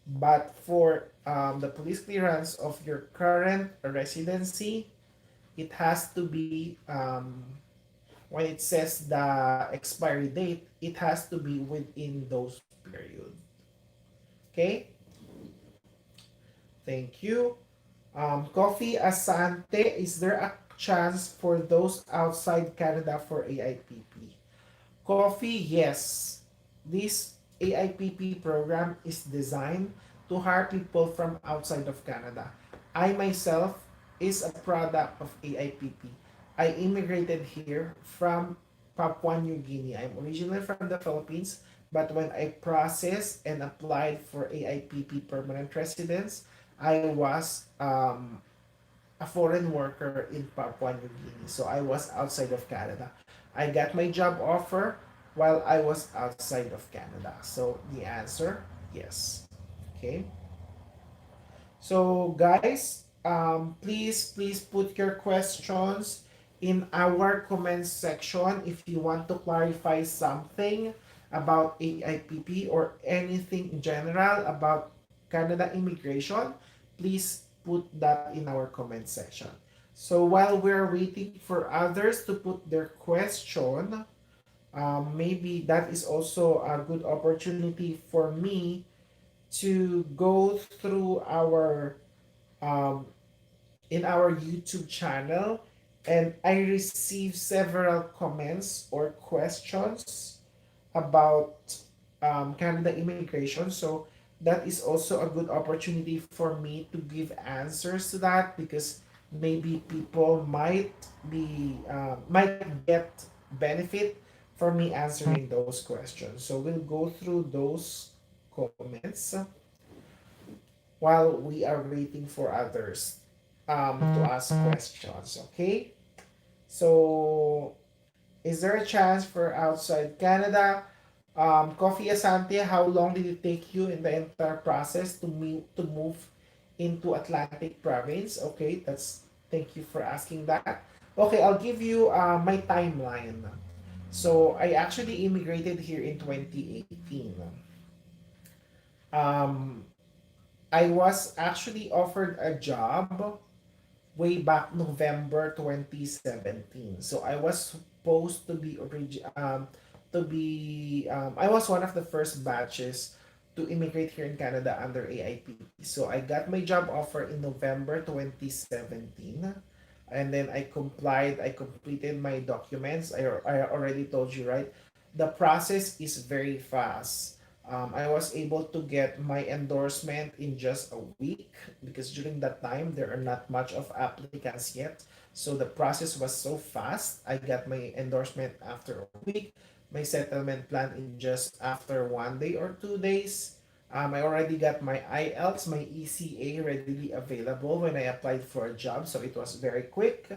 Speaker 1: But for the police clearance of your current residency, it has to be when it says the expiry date, it has to be within those period. Okay? Thank you. Coffee Asante, is there a chance for those outside Canada for AIPP? Coffee, yes. This AIPP program is designed to hire people from outside of Canada. I myself is a product of AIPP. I immigrated here from Papua New Guinea. I'm originally from the Philippines, but when I processed and applied for AIPP permanent residence, I was a foreign worker in Papua New Guinea. So I was outside of Canada. I got my job offer while I was outside of Canada. So the answer, yes. Okay. So guys, please put your questions in our comments section if you want to clarify something about AIPP or anything in general about Canada immigration. Please put that in our comment section. So while we're waiting for others to put their question, maybe that is also a good opportunity for me to go through our um, in our YouTube channel, and I received several comments or questions about Canada immigration. So that is also a good opportunity for me to give answers to that, because maybe people might get benefit from me answering those questions. So we'll go through those comments while we are waiting for others to ask questions. Okay, so is there a chance for outside Canada? Coffee Asante, how long did it take you in the entire process to move into Atlantic Province. Okay, that's thank you for asking that. Okay, I'll give you my timeline. So I actually immigrated here in 2018. Um, I was actually offered a job way back November 2017. So I was supposed to be I was one of the first batches to immigrate here in Canada under AIPP. So I got my job offer in November 2017. And then I completed my documents. I already told you, right? The process is very fast. I was able to get my endorsement in just a week because during that time there are not much of applicants yet. So the process was so fast. I got my endorsement after a week, my settlement plan in just after 1 day or 2 days. I already got my IELTS, my ECA readily available when I applied for a job, so it was very quick.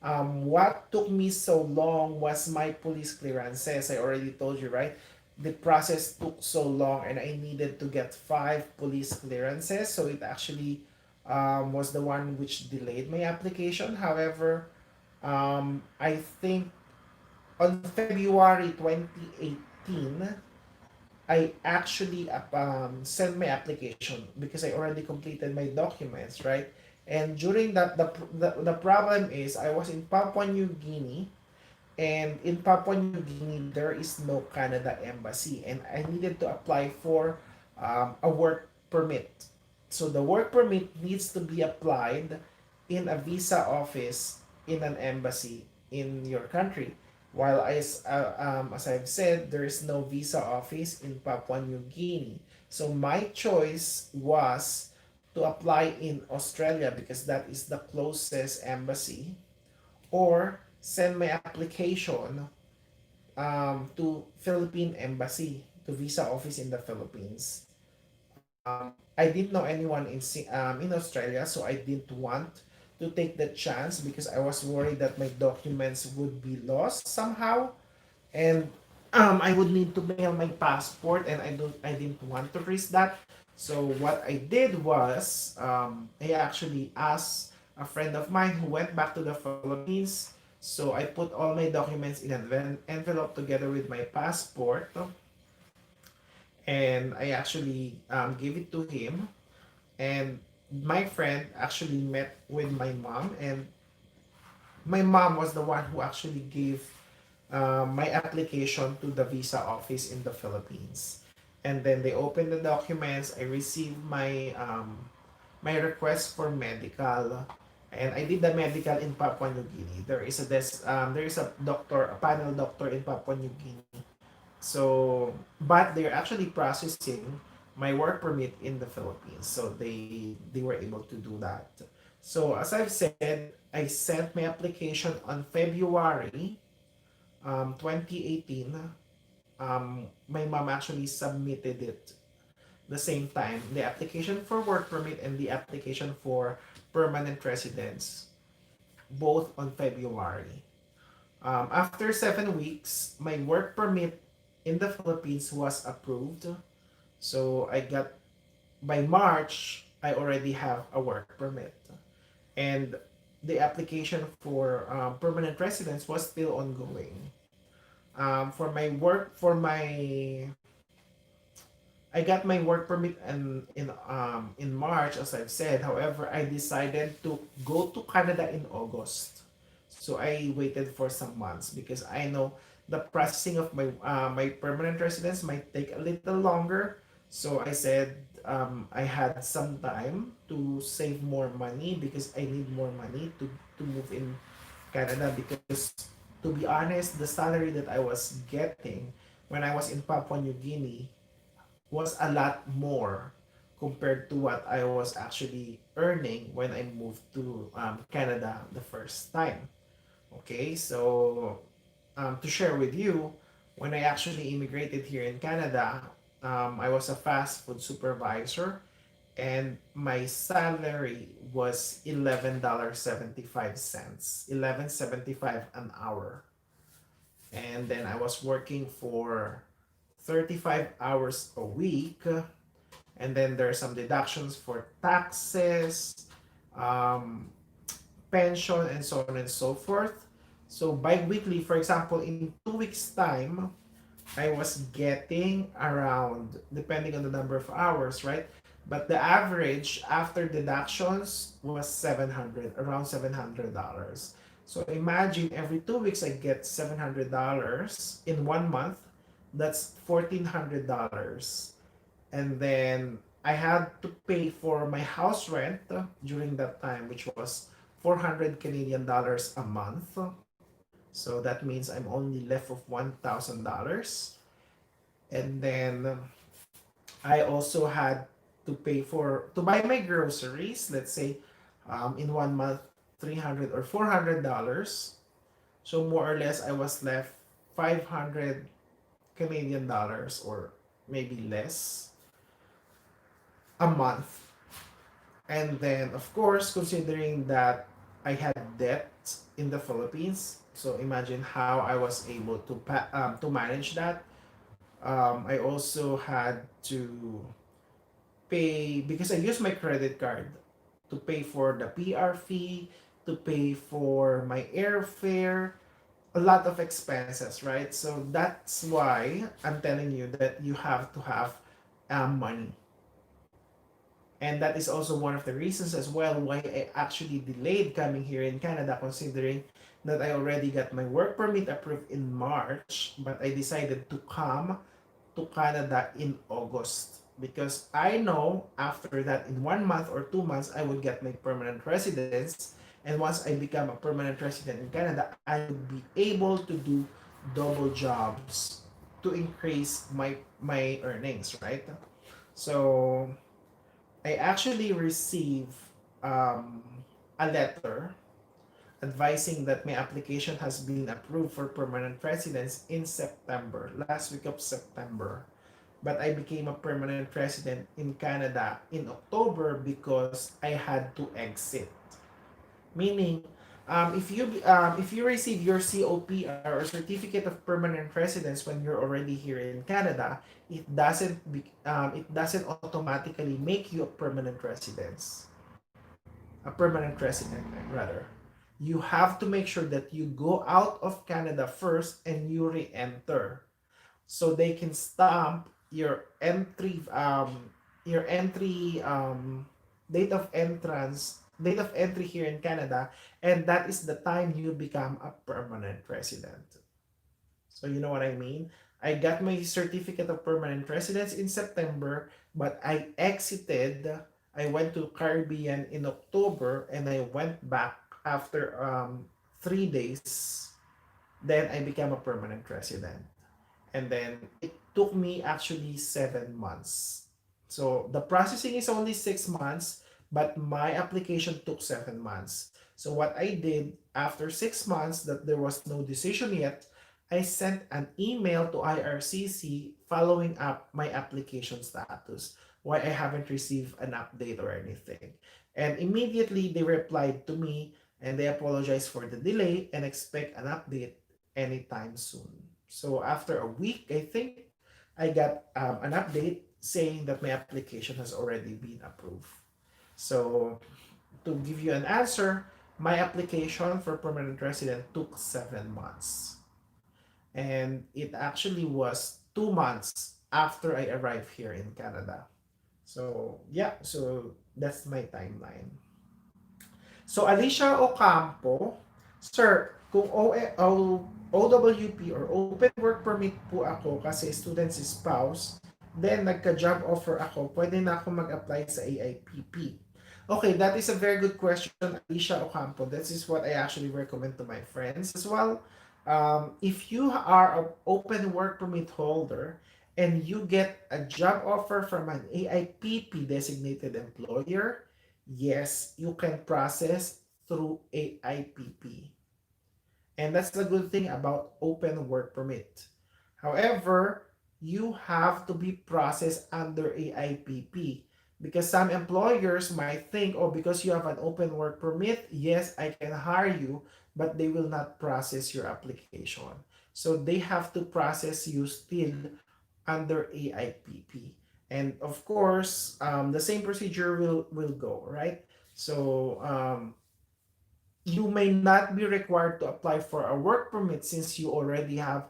Speaker 1: What took me so long was my police clearances. I already told you, right? The process took so long, and I needed to get 5 police clearances, so it actually was the one which delayed my application. However, I think on February 2018, I actually sent my application because I already completed my documents, right? And during that, the problem is I was in Papua New Guinea, and in Papua New Guinea, there is no Canada embassy, and I needed to apply for a work permit. So the work permit needs to be applied in a visa office in an embassy in your country. While as I've said, there is no visa office in Papua New Guinea. So my choice was to apply in Australia because that is the closest embassy, or send my application to Philippine Embassy, to visa office in the Philippines. I didn't know anyone in Australia, so I didn't want to take the chance because I was worried that my documents would be lost somehow, and I would need to mail my passport, and I didn't want to risk that. So what I did was I actually asked a friend of mine who went back to the Philippines. So I put all my documents in an envelope together with my passport, and I actually gave it to him. And my friend actually met with my mom, and my mom was the one who actually gave my application to the visa office in the Philippines. And then they opened the documents. I received my request for medical, and I did the medical in Papua New Guinea. There is a doctor, a panel doctor in Papua New Guinea. So, but they're actually processing my work permit in the Philippines. So they were able to do that. So as I've said, I sent my application on February 2018. My mom actually submitted it the same time, the application for work permit and the application for permanent residence, both on February. After 7 weeks, my work permit in the Philippines was approved. So I got, by March, I already have a work permit. And the application for permanent residence was still ongoing. For my work, for my I got my work permit in March, as I've said. However, I decided to go to Canada in August. So I waited for some months because I know the processing of my permanent residence might take a little longer. So I said I had some time to save more money because I need more money to move in Canada, because to be honest, the salary that I was getting when I was in Papua New Guinea was a lot more compared to what I was actually earning when I moved to Canada the first time. Okay, so to share with you, when I actually immigrated here in Canada, I was a fast food supervisor, and my salary was $11.75, 11.75 an hour. And then I was working for 35 hours a week, And then there are some deductions for taxes, um, pension, and so on and so forth. So bi-weekly, for example, in 2 weeks time, I was getting around, depending on the number of hours, right? But the average after deductions was 700, around $700. So imagine every 2 weeks I get $700 in 1 month. That's $1,400. And then I had to pay for my house rent during that time, which was 400 Canadian dollars a month. So that means I'm only left with $1,000. And then I also had to pay for to buy my groceries. Let's say in 1 month, 300 or $400. So more or less, I was left 500 Canadian dollars or maybe less a month. And then, of course, considering that I had debt in the Philippines, so imagine how I was able to manage that. I also had to pay because I used my credit card to pay for the PR fee, to pay for my airfare, a lot of expenses, right? So that's why I'm telling you that you have to have money. And that is also one of the reasons as well why I actually delayed coming here in Canada, considering that I already got my work permit approved in March, but I decided to come to Canada in August because I know after that in 1 month or 2 months I would get my permanent residence, and once I become a permanent resident in Canada I would be able to do double jobs to increase my earnings, right? So I actually received um, a letter advising that my application has been approved for permanent residence in September, last week of September. But I became a permanent resident in Canada in October because I had to exit. Meaning, if you receive your COPR or Certificate of Permanent Residence when you're already here in Canada, it doesn't automatically make you a permanent resident rather. You have to make sure that you go out of Canada first and you re-enter, so they can stamp your entry date of entry here in Canada, and that is the time you become a permanent resident. So you know what I mean? I got my certificate of permanent residence in September, but I went to Caribbean in October and I went back after 3 days. Then I became a permanent resident. And then it took me actually 7 months. So the processing is only 6 months, but my application took 7 months. So what I did after 6 months that there was no decision yet, I sent an email to IRCC following up my application status, why I haven't received an update or anything. And immediately they replied to me and they apologized for the delay and expect an update anytime soon. So after a week, I think, I got an update saying that my application has already been approved. So to give you an answer, my application for permanent resident took 7 months. And it actually was 2 months after I arrived here in Canada. So yeah, so that's my timeline. So Alicia Ocampo, Sir, kung OWP or Open Work Permit po ako kasi student's spouse, then nagka-job offer ako, pwede na ako mag-apply sa AIPP. Okay, that is a very good question, Alicia Ocampo. This is what I actually recommend to my friends as well. If you are an open work permit holder and you get a job offer from an AIPP designated employer, yes, you can process through AIPP. And that's the good thing about open work permit. However, you have to be processed under AIPP because some employers might think, oh, because you have an open work permit, yes, I can hire you, but they will not process your application. So they have to process you still under AIPP. And of course, the same procedure will go, right? So you may not be required to apply for a work permit since you already have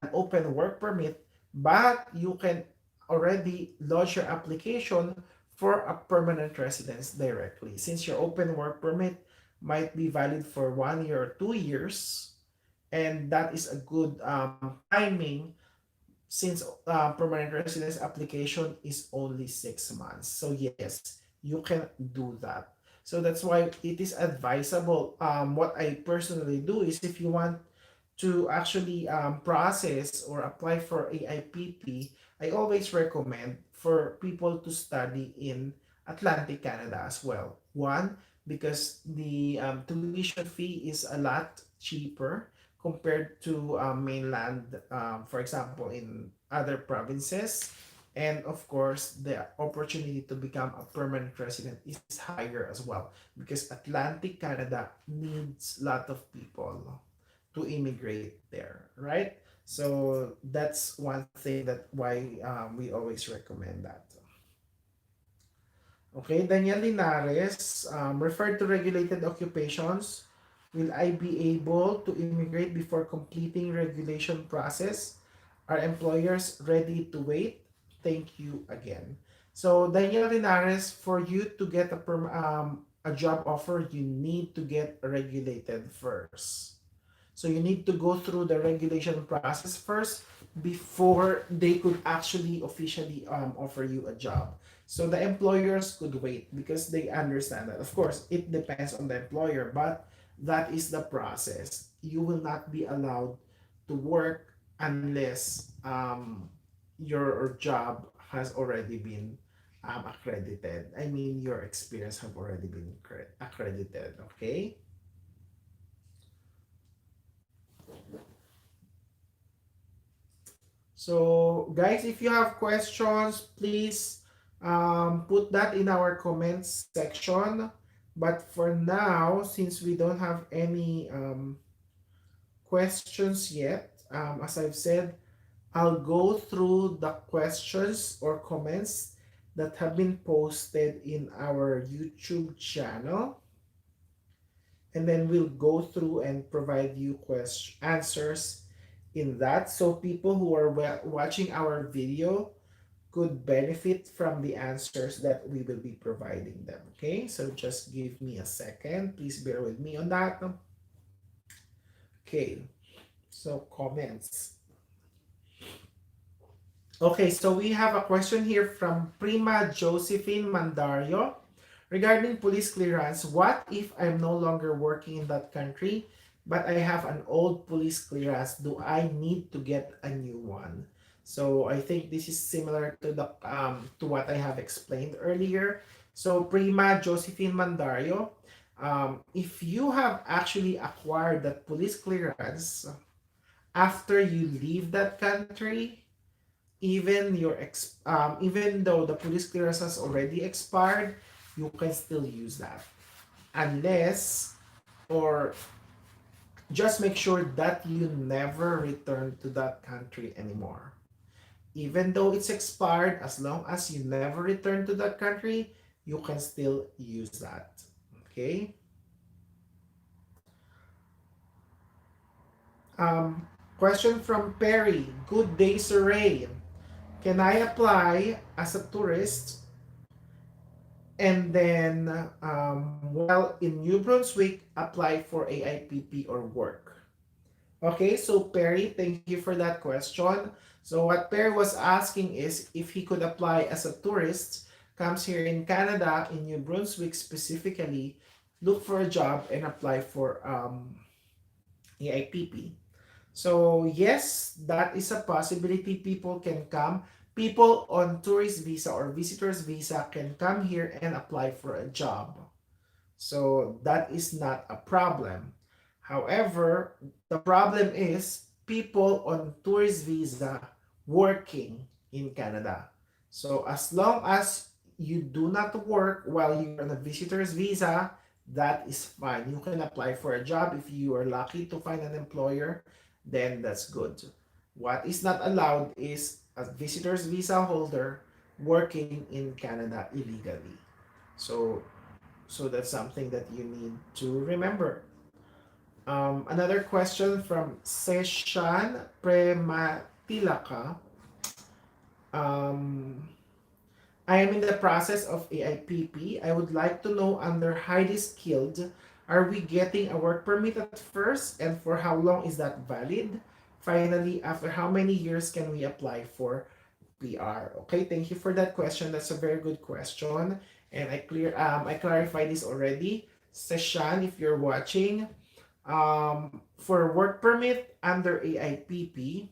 Speaker 1: an open work permit, but you can already lodge your application for a permanent residence directly. Since your open work permit might be valid for 1 year or 2 years, and that is a good timing since permanent residence application is only 6 months. So yes, you can do that. So that's why it is advisable. What I personally do is if you want to actually process or apply for AIPP, I always recommend for people to study in Atlantic Canada as well. One, because the tuition fee is a lot cheaper compared to mainland, for example, in other provinces. And of course, the opportunity to become a permanent resident is higher as well because Atlantic Canada needs a lot of people to immigrate there, right? So that's one thing that why we always recommend that. Okay, Daniel Linares referred to regulated occupations. Will I be able to immigrate before completing regulation process? Are employers ready to wait? Thank you again. So Daniel Linares, for you to get a job offer, you need to get regulated first. So you need to go through the regulation process first before they could actually officially offer you a job. So the employers could wait because they understand that. Of course, it depends on the employer, but that is the process. You will not be allowed to work unless your job has already been accredited. I mean, your experience have already been accredited. Okay. So, guys, if you have questions, please put that in our comments section. But for now, since we don't have any questions yet, as I've said, I'll go through the questions or comments that have been posted in our YouTube channel. And then we'll go through and provide you answers in that. So people who are watching our video could benefit from the answers that we will be providing them. Okay, so just give me a second. Please bear with me on that. Okay, so comments. Okay, so we have a question here from Prima Josephine Mandario. Regarding police clearance, what if I'm no longer working in that country, but I have an old police clearance? Do I need to get a new one? So I think this is similar to the to what I have explained earlier. So Prima Josephine Mandario, if you have actually acquired that police clearance after you leave that country, even though the police clearance has already expired, you can still use that unless or just make sure that you never return to that country anymore. Even though it's expired, as long as you never return to that country, you can still use that. Okay. Question from Perry. Good day, Sir Ray. Can I apply as a tourist and then while in New Brunswick apply for AIPP or work? Okay, so Perry, thank you for that question. So what Perry was asking is if he could apply as a tourist, comes here in Canada, in New Brunswick specifically, look for a job and apply for AIPP. So yes, that is a possibility. People can come. People on tourist visa or visitors visa can come here and apply for a job. So that is not a problem. However, the problem is people on tourist visa working in Canada. So as long as you do not work while you're on a visitor's visa, that is fine. You can apply for a job if you are lucky to find an employer, then that's good. What is not allowed is a visitor's visa holder working in Canada illegally. So that's something that you need to remember. Another question from Seshan Prematilaka. Um, I am in the process of AIPP. I would like to know, under highly skilled, are we getting a work permit at first, and for how long is that valid? Finally, after how many years can we apply for PR? Okay, thank you for that question. That's a very good question, and I clarified this already. Seshan, if you're watching, for work permit under AIPP,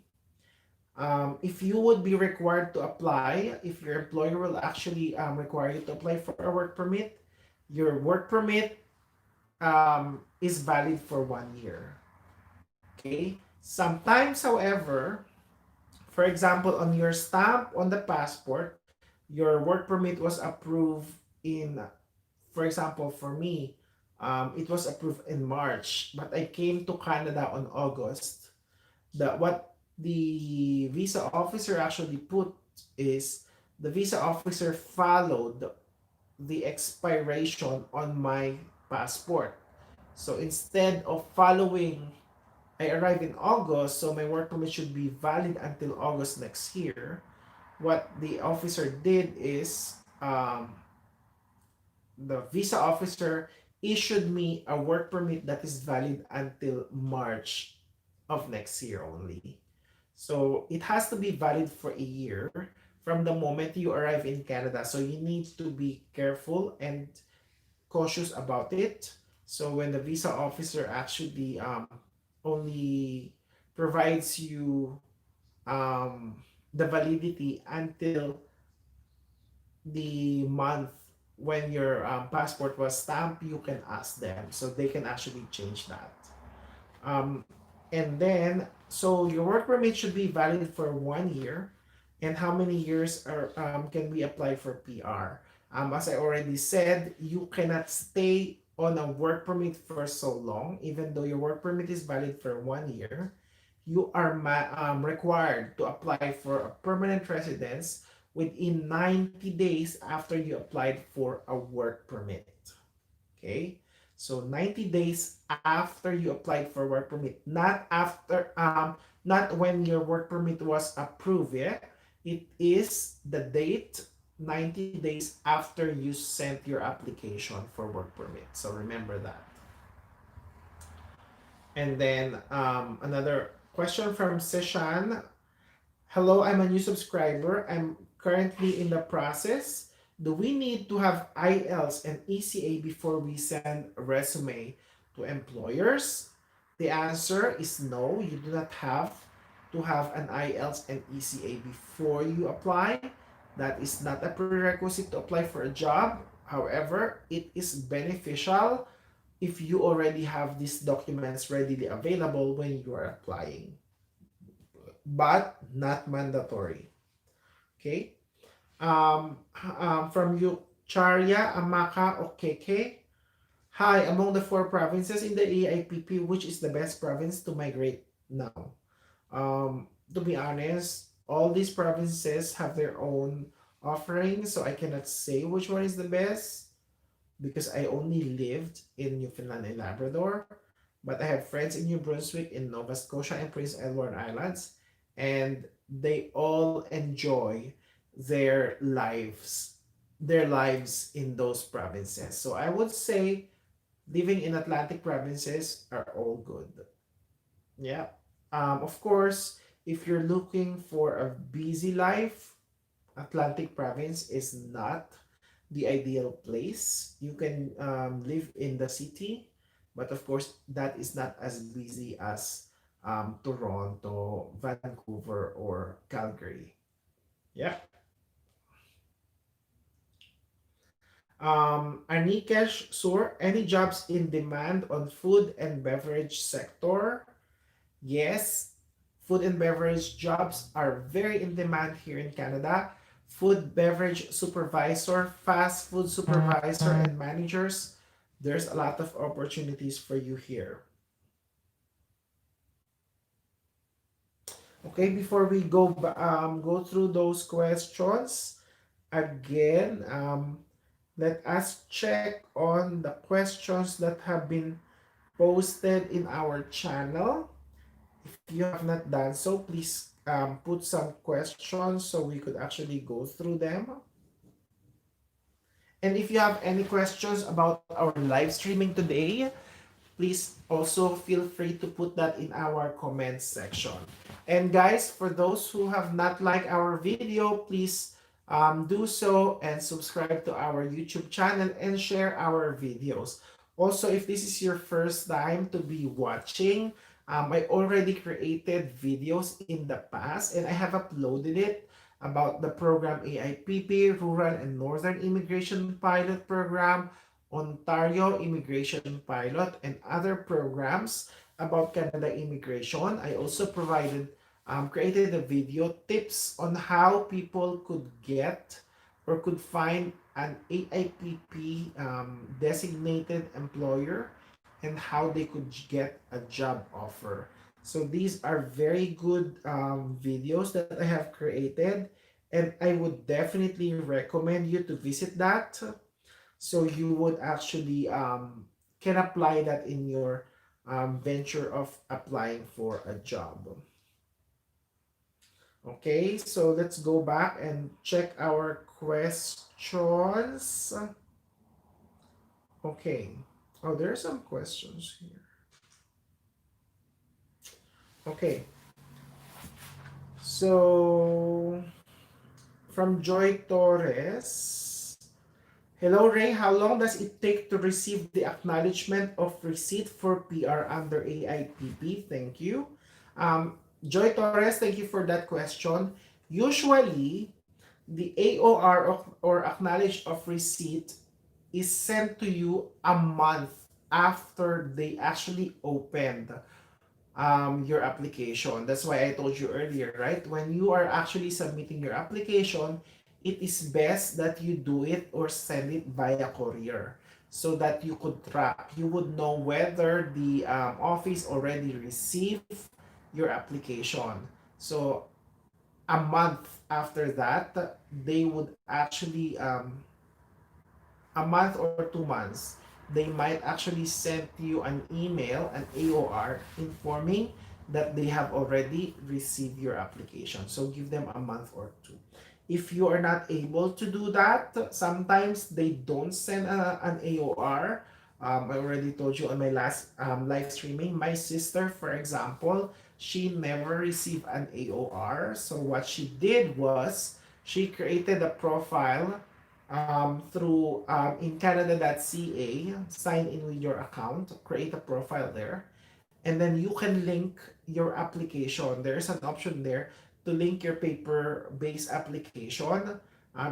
Speaker 1: if you would be required to apply, if your employer will actually require you to apply for a work permit, your work permit is valid for 1 year. Okay. Sometimes, however, for example, on your stamp on the passport, your work permit was approved in, for example, for me, it was approved in March, but I came to Canada on August. What the visa officer actually put is the visa officer followed the expiration on my passport. So instead of following, I arrived in August, so my work permit should be valid until August next year. What the officer did is, the visa officer issued me a work permit that is valid until March of next year only. So it has to be valid for a year from the moment you arrive in Canada. So you need to be careful and cautious about it. So when the visa officer actually only provides you the validity until the month when your passport was stamped, you can ask them. So they can actually change that. Um, and then, so your work permit should be valid for 1 year. And how many years can we apply for PR? As I already said, you cannot stay on a work permit for so long, even though your work permit is valid for 1 year. You are required to apply for a permanent residence within 90 days after you applied for a work permit. Okay? So 90 days after you applied for work permit, not after not when your work permit was approved, yeah? It is the date 90 days after you sent your application for work permit. So remember that. And then another question from Seshan. Hello, I'm a new subscriber. I'm currently in the process. Do we need to have IELTS and ECA before we send a resume to employers? The answer is no. You do not have to have an IELTS and ECA before you apply. That is not a prerequisite to apply for a job. However, it is beneficial if you already have these documents readily available when you are applying, but not mandatory. Okay. From you, Charya Amaka Okeke. Hi, among the 4 provinces in the AIPP, which is the best province to migrate now? To be honest, all these provinces have their own offerings, so I cannot say which one is the best because I only lived in Newfoundland and Labrador. But I have friends in New Brunswick, in Nova Scotia, and Prince Edward Islands, and they all enjoy their lives in those provinces. So I would say living in Atlantic provinces are all good. Yeah. Of course, if you're looking for a busy life, Atlantic province is not the ideal place. You can live in the city, but of course, that is not as busy as Toronto, Vancouver, or Calgary. Yeah. Anikesh Sur, any jobs in demand on food and beverage sector? Yes, food and beverage jobs are very in demand here in Canada. Food beverage supervisor, fast food supervisor, and managers, there's a lot of opportunities for you here. Okay, before we go through those questions, again, let us check on the questions that have been posted in our channel. If you have not done so, please put some questions so we could actually go through them. And if you have any questions about our live streaming today, please also feel free to put that in our comments section. And guys, for those who have not liked our video, please do so and subscribe to our YouTube channel and share our videos. Also, if this is your first time to be watching, I already created videos in the past and I have uploaded it about the program AIPP, Rural and Northern Immigration Pilot Program, Ontario Immigration Pilot, and other programs about Canada immigration. I also created a video tips on how people could get or could find an AIPP designated employer and how they could get a job offer. So these are very good videos that I have created, and I would definitely recommend you to visit that so you would actually can apply that in your venture of applying for a job. Okay, so let's go back and check our questions. Okay. Oh, there are some questions here. Okay. So from Joy Torres. Hello, Ray. How long does it take to receive the acknowledgement of receipt for PR under AIPP? Thank you. Joy Torres, thank you for that question. Usually, the AOR or acknowledge of receipt is sent to you a month after they actually opened your application. That's why I told you earlier, right? When you are actually submitting your application, it is best that you do it or send it via courier so that you could track. You would know whether the office already received your application. So a month after that, they would actually a month or 2 months, they might actually send you an email, an AOR, informing that they have already received your application. So give them a month or two. If you are not able to do that, sometimes they don't send an AOR. I already told you on my last live streaming, my sister, for example, she never received an AOR. So what she did was she created a profile through in Canada.ca, sign in with your account, create a profile there, and then you can link your application. There's an option there to link your paper-based application.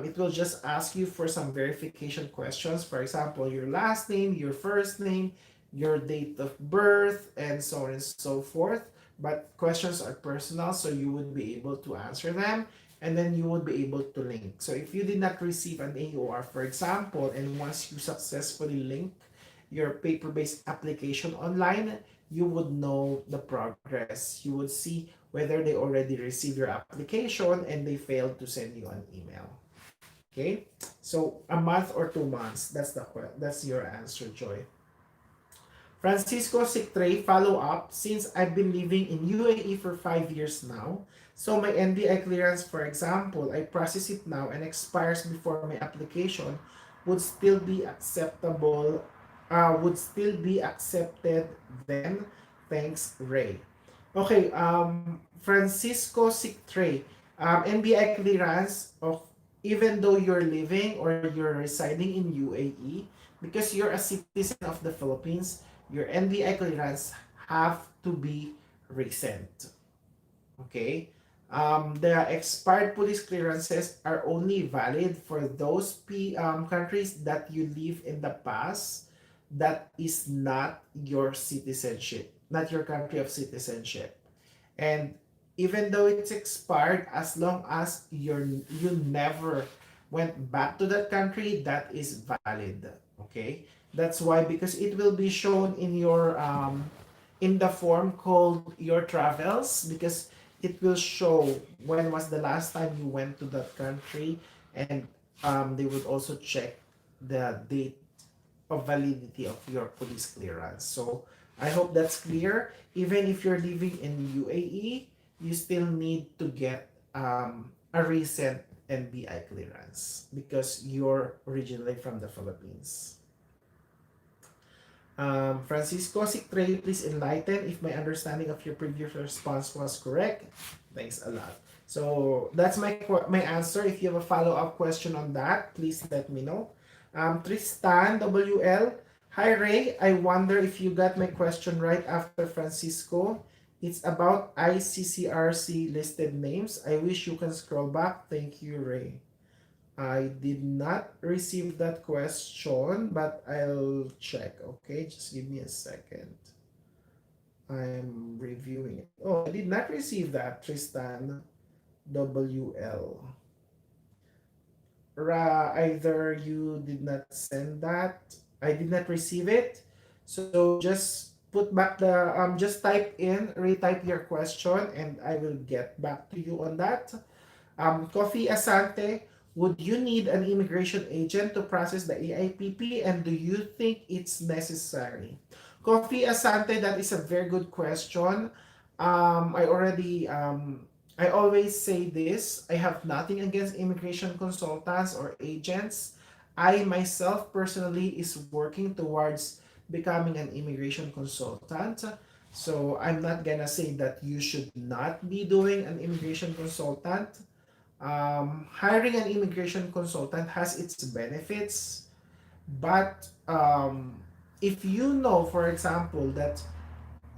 Speaker 1: It will just ask you for some verification questions. For example, your last name, your first name, your date of birth, and so on and so forth. But questions are personal, so you would be able to answer them and then you would be able to link. So if you did not receive an AOR, for example, and once you successfully link your paper-based application online, you would know the progress. You would see whether they already received your application and they failed to send you an email. Okay? So a month or 2 months, that's your answer, Joy. Francisco Sictre, follow up. Since I've been living in UAE for 5 years now, so my NBI clearance, for example, I process it now and expires before my application, would still be acceptable, would still be accepted then. Thanks, Ray. Okay, Francisco Sictre, NBI clearance of even though you're living or you're residing in UAE, because you're a citizen of the Philippines, your NBI clearance have to be recent. Okay? The expired police clearances are only valid for those countries that you live in the past that is not your citizenship, not your country of citizenship. And even though it's expired, as long as you never went back to that country, that is valid. Okay, that's why, because it will be shown in the form called your travels, because it will show when was the last time you went to that country, and they would also check the date of validity of your police clearance. So I hope that's clear. Even if you're living in UAE, you still need to get a recent NBI clearance because you're originally from the Philippines. Francisco Sictre, please enlighten if my understanding of your previous response was correct. Thanks a lot. So that's my answer. If you have a follow-up question on that, please let me know. Tristan WL, hi Ray. I wonder if you got my question right after Francisco. It's about ICCRC listed names. I wish you can scroll back. Thank you, Ray. I did not receive that question, but I'll check. Okay, just give me a second. I'm reviewing it. Oh, I did not receive that, Tristan WL. Either you did not send that, I did not receive it. So just put back the just type in, retype your question, and I will get back to you on that. Coffee Asante, would you need an immigration agent to process the AIPP, and do you think it's necessary? Coffee Asante, that is a very good question. I always say this, I have nothing against immigration consultants or agents. I myself personally is working towards becoming an immigration consultant. So I'm not gonna say that you should not be doing an immigration consultant. Hiring an immigration consultant has its benefits, but if you know, for example, that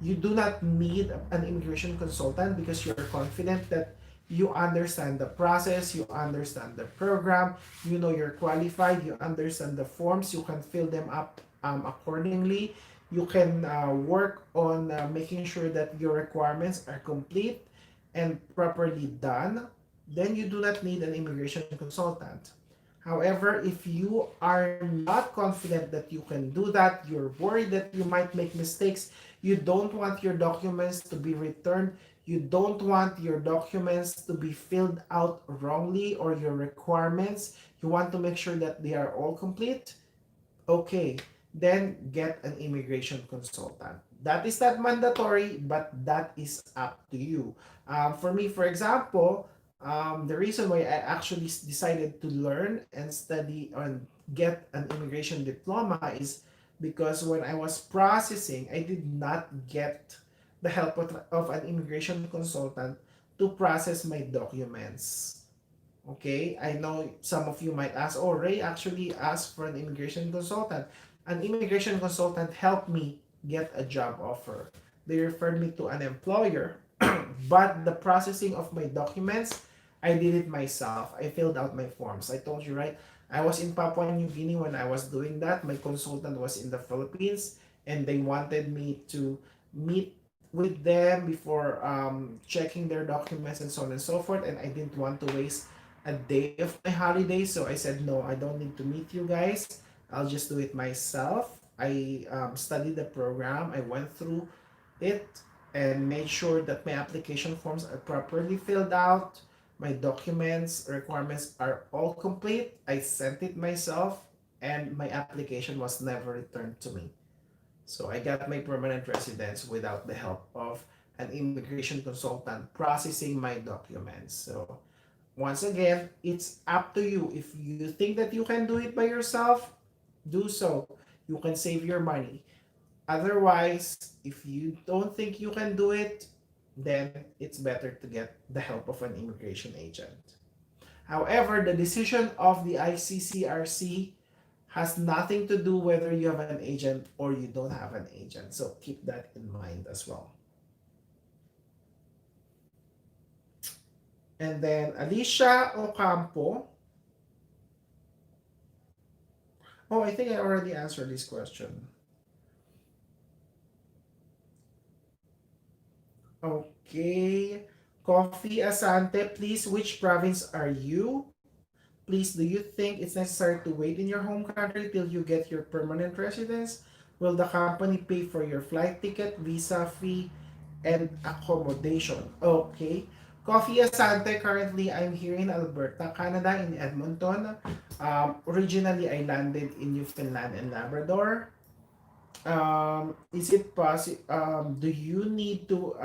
Speaker 1: you do not need an immigration consultant because you're confident that you understand the process, you understand the program, you know you're qualified, you understand the forms, you can fill them up accordingly. You can work on making sure that your requirements are complete and properly done. Then you do not need an immigration consultant. However, if you are not confident that you can do that, you're worried that you might make mistakes, you don't want your documents to be returned, you don't want your documents to be filled out wrongly or your requirements, you want to make sure that they are all complete, okay, then get an immigration consultant. That is not mandatory, but that is up to you. For me, for example, the reason why I actually decided to learn and study and get an immigration diploma is because when I was processing, I did not get the help of an immigration consultant to process my documents. Okay, I know some of you might ask, oh, Ray actually asked for an immigration consultant. An immigration consultant helped me get a job offer. They referred me to an employer, but the processing of my documents, I did it myself. I filled out my forms. I told you, right? I was in Papua New Guinea when I was doing that. My consultant was in the Philippines, and they wanted me to meet with them before checking their documents and so on and so forth. And I didn't want to waste a day of my holiday, so I said, no, I don't need to meet you guys. I'll just do it myself. I studied the program, I went through it, and made sure that my application forms are properly filled out. My documents, requirements are all complete. I sent it myself, and my application was never returned to me. So I got my permanent residence without the help of an immigration consultant processing my documents. So once again, it's up to you. If you think that you can do it by yourself, do so. You can save your money. Otherwise, if you don't think you can do it, then it's better to get the help of an immigration agent. However, the decision of the ICCRC has nothing to do whether you have an agent or you don't have an agent. So keep that in mind as well. And then Alicia Ocampo. Oh, I think I already answered this question. Okay. Coffee Asante, please, which province are you? Please, do you think it's necessary to wait in your home country till you get your permanent residence? Will the company pay for your flight ticket, visa fee, and accommodation? Okay. Coffee Asante, currently I'm here in Alberta, Canada, in Edmonton. Originally, I landed in Newfoundland and Labrador. Is it possible? Do you need to?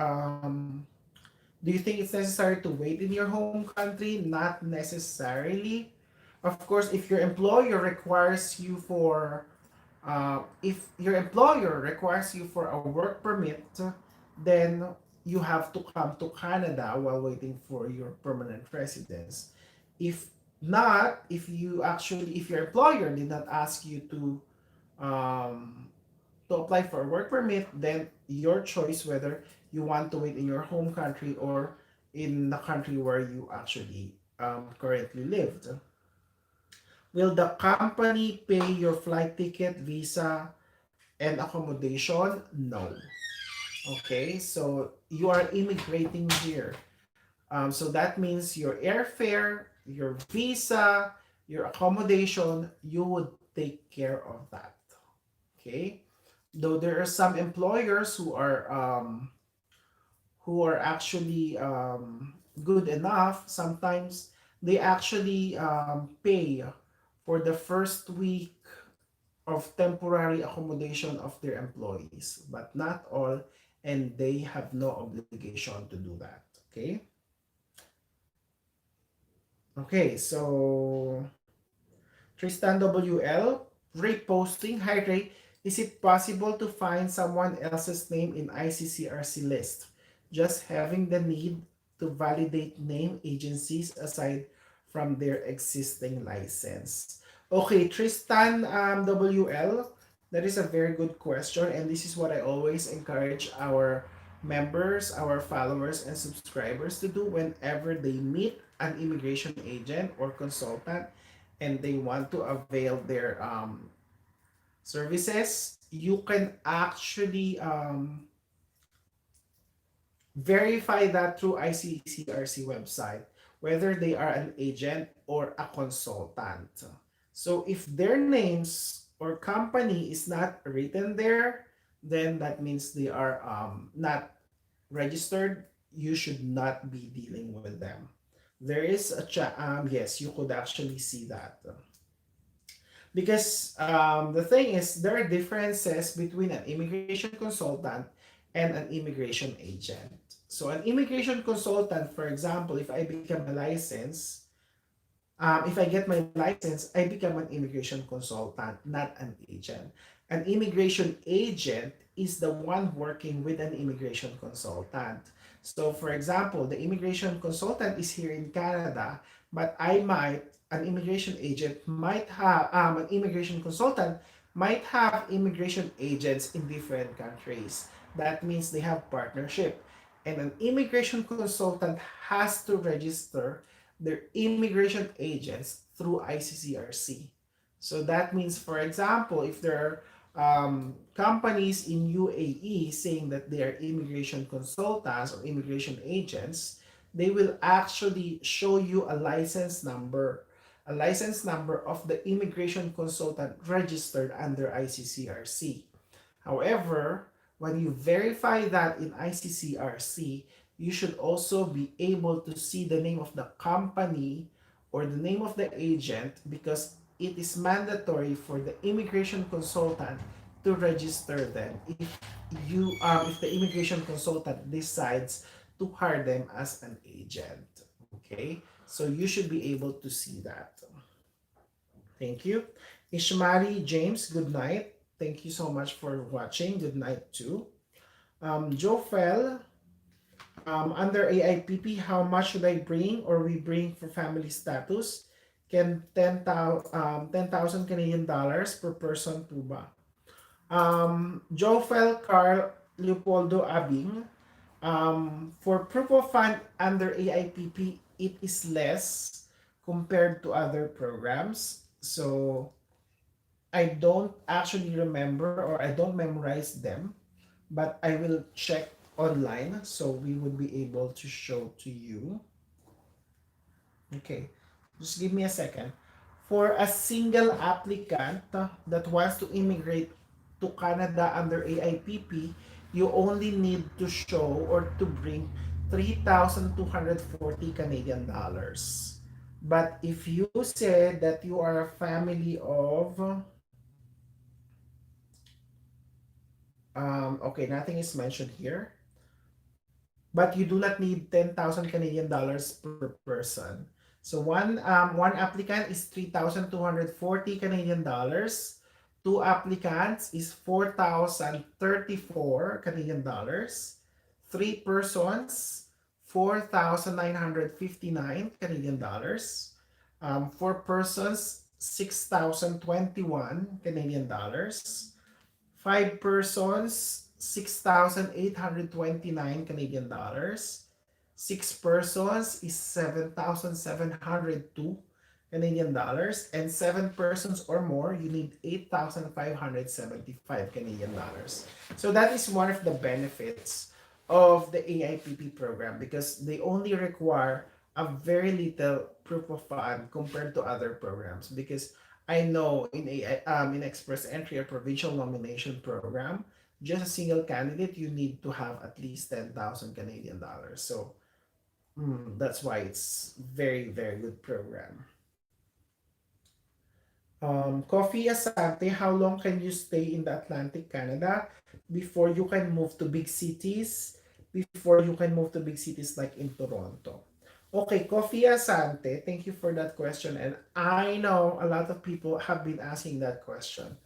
Speaker 1: Do you think it's necessary to wait in your home country? Not necessarily. Of course, if your employer requires you for if your employer requires you for a work permit, then you have to come to Canada while waiting for your permanent residence. If not, if your employer did not ask you um, to apply for a work permit, then your choice whether you want to wait in your home country or in the country where you actually currently lived. Will the company pay your flight ticket, visa, and accommodation? No. Okay, so you are immigrating here. So that means your airfare, your visa, your accommodation, you would take care of that. Okay, though there are some employers who are actually good enough. Sometimes they actually pay for the first week of temporary accommodation of their employees, but not all, and they have no obligation to do that. Okay. Okay, so Tristan WL reposting. Hi Ray, is it possible to find someone else's name in ICCRC list? Just having the need to validate name agencies aside from their existing license. Okay, Tristan WL, that is a very good question, and this is what I always encourage our members, our followers, and subscribers to do whenever they meet an immigration agent or consultant and they want to avail their services. You can actually verify that through ICCRC website, whether they are an agent or a consultant. So if their names or company is not written there, then that means they are not registered. You should not be dealing with them. There is a yes, you could actually see that. Because the thing is, there are differences between an immigration consultant and an immigration agent. So an immigration consultant, for example, if I become a license, if I get my license, I become an immigration consultant, not an agent. An immigration agent is the one working with an immigration consultant. So, for example, the immigration consultant is here in Canada, but an immigration agent might have, an immigration consultant might have immigration agents in different countries. That means they have partnership. And an immigration consultant has to register their immigration agents through ICCRC. So that means, for example, if there are companies in UAE saying that they are immigration consultants or immigration agents, they will actually show you a license number of the immigration consultant registered under ICCRC. However, when you verify that in ICCRC, you should also be able to see the name of the company or the name of the agent, because it is mandatory for the immigration consultant to register them if the immigration consultant decides to hire them as an agent. Okay, so you should be able to see that. Thank you. Ishmari James, good night. Thank you so much for watching. Good night too. Jofel, under AIPP, how much should I bring or we bring for family status? Can 10,000 Canadian dollars per person po ba? Jofel Carl Leopoldo Abing, for proof of fund under AIPP, it is less compared to other programs. So I don't actually remember or I don't memorize them, but I will check online so we would be able to show to you. Okay, just give me a second. For a single applicant that wants to immigrate to Canada under AIPP, you only need to show or to bring 3,240 Canadian dollars. But if you said that you are a family of, okay, nothing is mentioned here, but you do not need 10,000 Canadian dollars per person. So one applicant is 3,240 Canadian dollars. Two applicants is 4,034 Canadian dollars. Three persons, 4,959 Canadian dollars. Four persons, 6,021 Canadian dollars. Five persons, 6,829 Canadian dollars. Six persons is 7,702 Canadian dollars. And seven persons or more, you need 8,575 Canadian dollars. So that is one of the benefits of the AIPP program because they only require a very little proof of fund compared to other programs because I know in Express Entry or provincial nomination program, just a single candidate you need to have at least 10,000 Canadian dollars. So that's why it's very good program. Coffee Asante, how long can you stay in the Atlantic Canada before you can move to big cities? Before you can move to big cities like in Toronto. Okay, Coffee Asante, thank you for that question. And I know a lot of people have been asking that question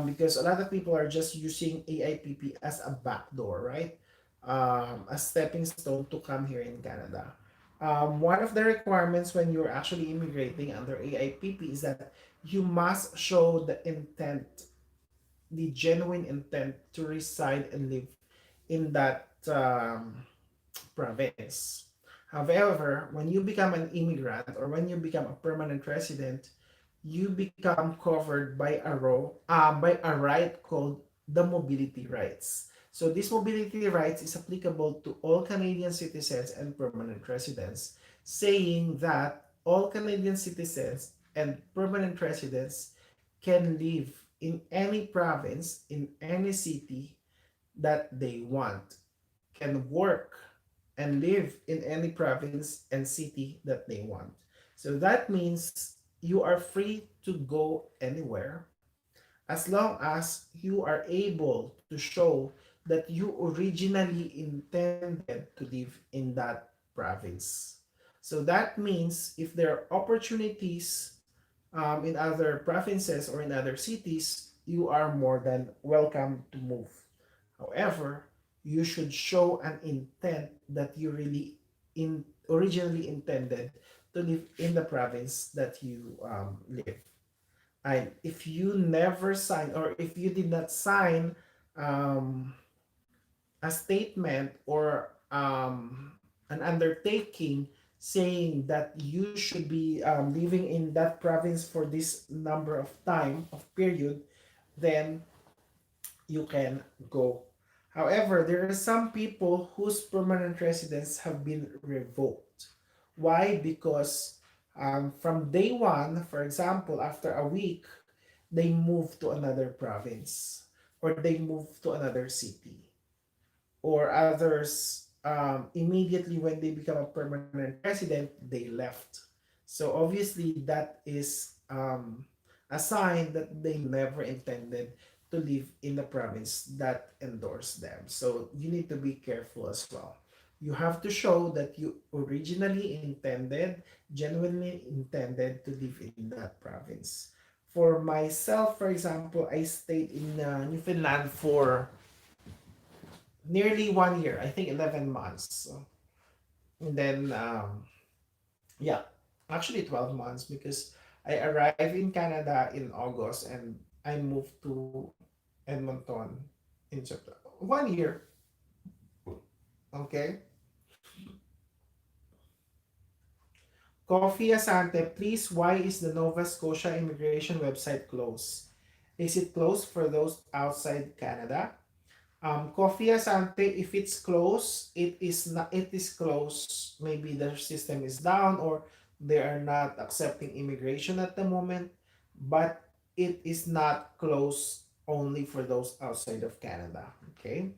Speaker 1: because a lot of people are just using AIPP as a backdoor, right? A stepping stone to come here in Canada. One of the requirements when you're actually immigrating under AIPP is that you must show the intent, the genuine intent to reside and live in that province. However, when you become an immigrant or when you become a permanent resident, you become covered by a right called the mobility rights. So this mobility rights is applicable to all Canadian citizens and permanent residents, saying that all Canadian citizens and permanent residents can live in any province, in any city that they want, can work and live in any province and city that they want. So that means you are free to go anywhere as long as you are able to show that you originally intended to live in that province. So that means if there are opportunities in other provinces or in other cities, you are more than welcome to move. However, you should show an intent that you really originally intended to live in the province that you live. And if you never sign or if you did not sign um, a statement or an undertaking saying that you should be living in that province for this number of time of period, then you can go. However, there are some people whose permanent residence have been revoked. Why? Because from day one, for example, after a week, they move to another province or they move to another city or others immediately when they become a permanent resident they left, so obviously that is a sign that they never intended to live in the province that endorsed them. So you need to be careful as well. You have to show that you originally intended, genuinely intended to live in that province. For myself, for example, I stayed in Newfoundland for nearly 1 year, I think 11 months. So, and then, yeah, actually 12 months because I arrived in Canada in August and I moved to Edmonton in September. 1 year, okay? Coffee Asante, please, why is the Nova Scotia immigration website closed? Is it closed for those outside Canada? Coffee Asante, if it's closed, it is not. It is closed. Maybe the system is down or they are not accepting immigration at the moment. But it is not closed only for those outside of Canada. Okay.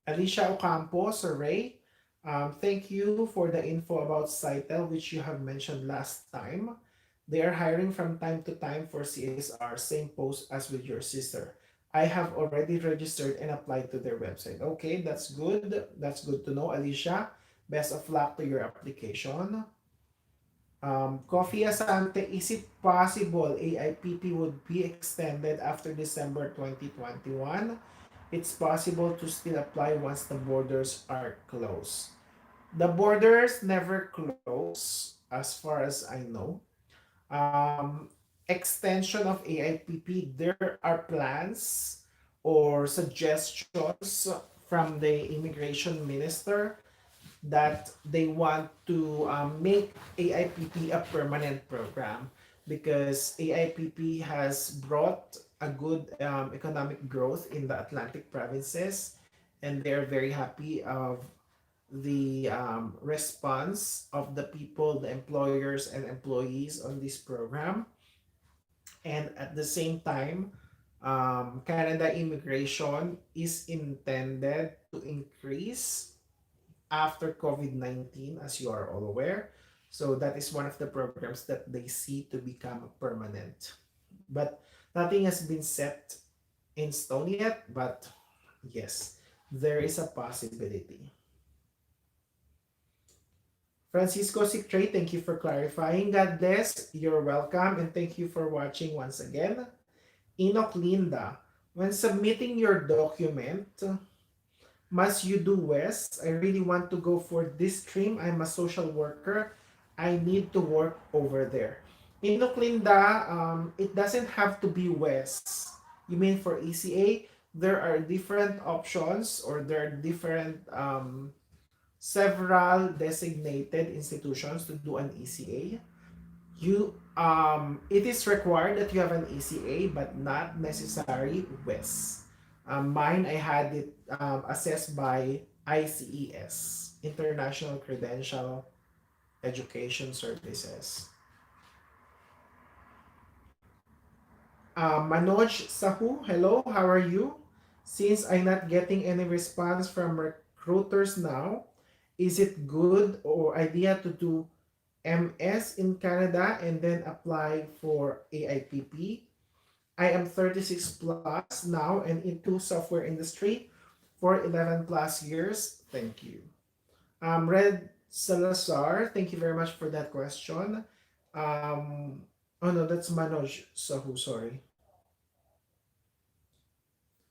Speaker 1: Alicia Ocampo, Ray. Thank you for the info about Cytel, which you have mentioned last time. They are hiring from time to time for CSR, same post as with your sister. I have already registered and applied to their website. Okay, that's good. That's good to know, Alicia. Best of luck to your application. Coffee Asante, is it possible AIPP would be extended after December 2021? It's possible to still apply once the borders are closed. The borders never close, as far as I know. Um, Extension of AIPP, there are plans or suggestions from the immigration minister that they want to make AIPP a permanent program because AIPP has brought a good economic growth in the Atlantic provinces, and they're very happy of the response of the people, the employers and employees on this program. And at the same time, Canada immigration is intended to increase after COVID-19, as you are all aware. So that is one of the programs that they see to become permanent. But nothing has been set in stone yet, but yes, there is a possibility. Francisco Sictre, thank you for clarifying. God bless. You're welcome. And thank you for watching once again. Enoch Linda, when submitting your document, must you do West? I really want to go for this stream. I'm a social worker. I need to work over there. Enoch Linda, it doesn't have to be West. You mean for ECA? There are different options or there are different several designated institutions to do an ECA. It is required that you have an ECA but not necessary WES. Mine, I had it assessed by ICES, International Credential Education Services. Manoj Sahu, hello, how are you? Since I'm not getting any response from recruiters now, is it good or idea to do MS in Canada and then apply for AIPP? I am 36 plus now and into software industry for 11 plus years. Thank you. Red Salazar, thank you very much for that question. Um, oh no, that's Manoj Sahu, sorry.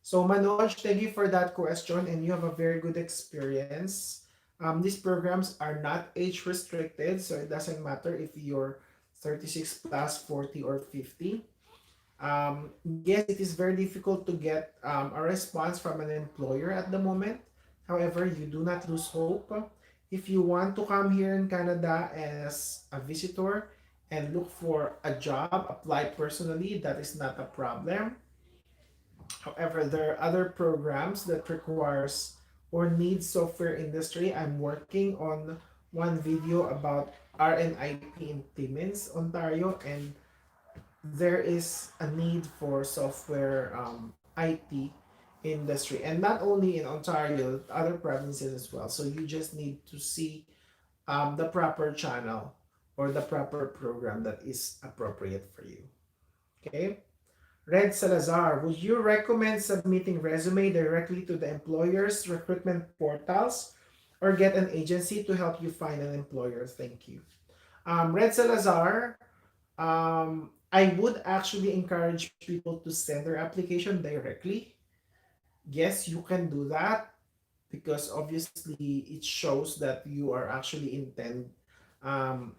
Speaker 1: So Manoj, thank you for that question and you have a very good experience. These programs are not age restricted, so it doesn't matter if you're 36 plus, 40 or 50. Yes, it is very difficult to get a response from an employer at the moment. However, you do not lose hope. If you want to come here in Canada as a visitor and look for a job, apply personally, that is not a problem. However, there are other programs that requires or needs software industry. I'm working on one video about RNIP in Timmins, Ontario, and there is a need for software IT industry, and not only in Ontario, other provinces as well. So you just need to see the proper channel or the proper program that is appropriate for you. Okay. Red Salazar, would you recommend submitting resume directly to the employer's recruitment portals or get an agency to help you find an employer? Thank you. Red Salazar, I would actually encourage people to send their application directly. Yes, you can do that because obviously it shows that you are actually um,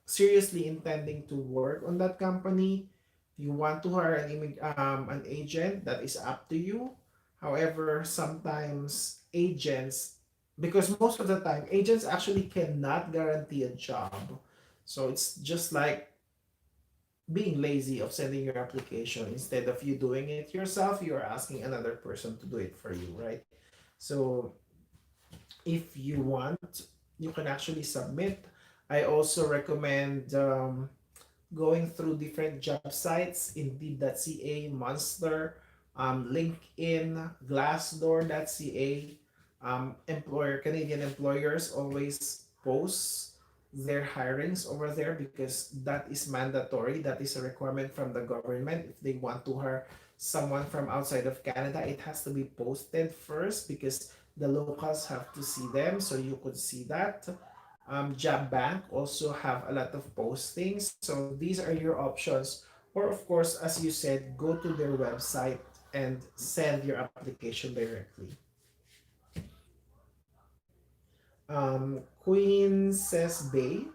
Speaker 1: seriously intending to work on that company. If you want to hire an agent, that is up to you. However, sometimes agents, because most of the time agents actually cannot guarantee a job. So it's just like being lazy of sending your application. Instead of you doing it yourself, you are asking another person to do it for you, right? So if you want, you can actually submit. I also recommend going through different job sites, indeed.ca, Monster, LinkedIn, Glassdoor.ca. Canadian employers always post their hirings over there because that is mandatory. That is a requirement from the government. If they want to hire someone from outside of Canada, it has to be posted first because the locals have to see them. So you could see that. Job Bank also have a lot of postings. So these are your options. Or of course, as you said, go to their website and send your application directly. Queen says Bay.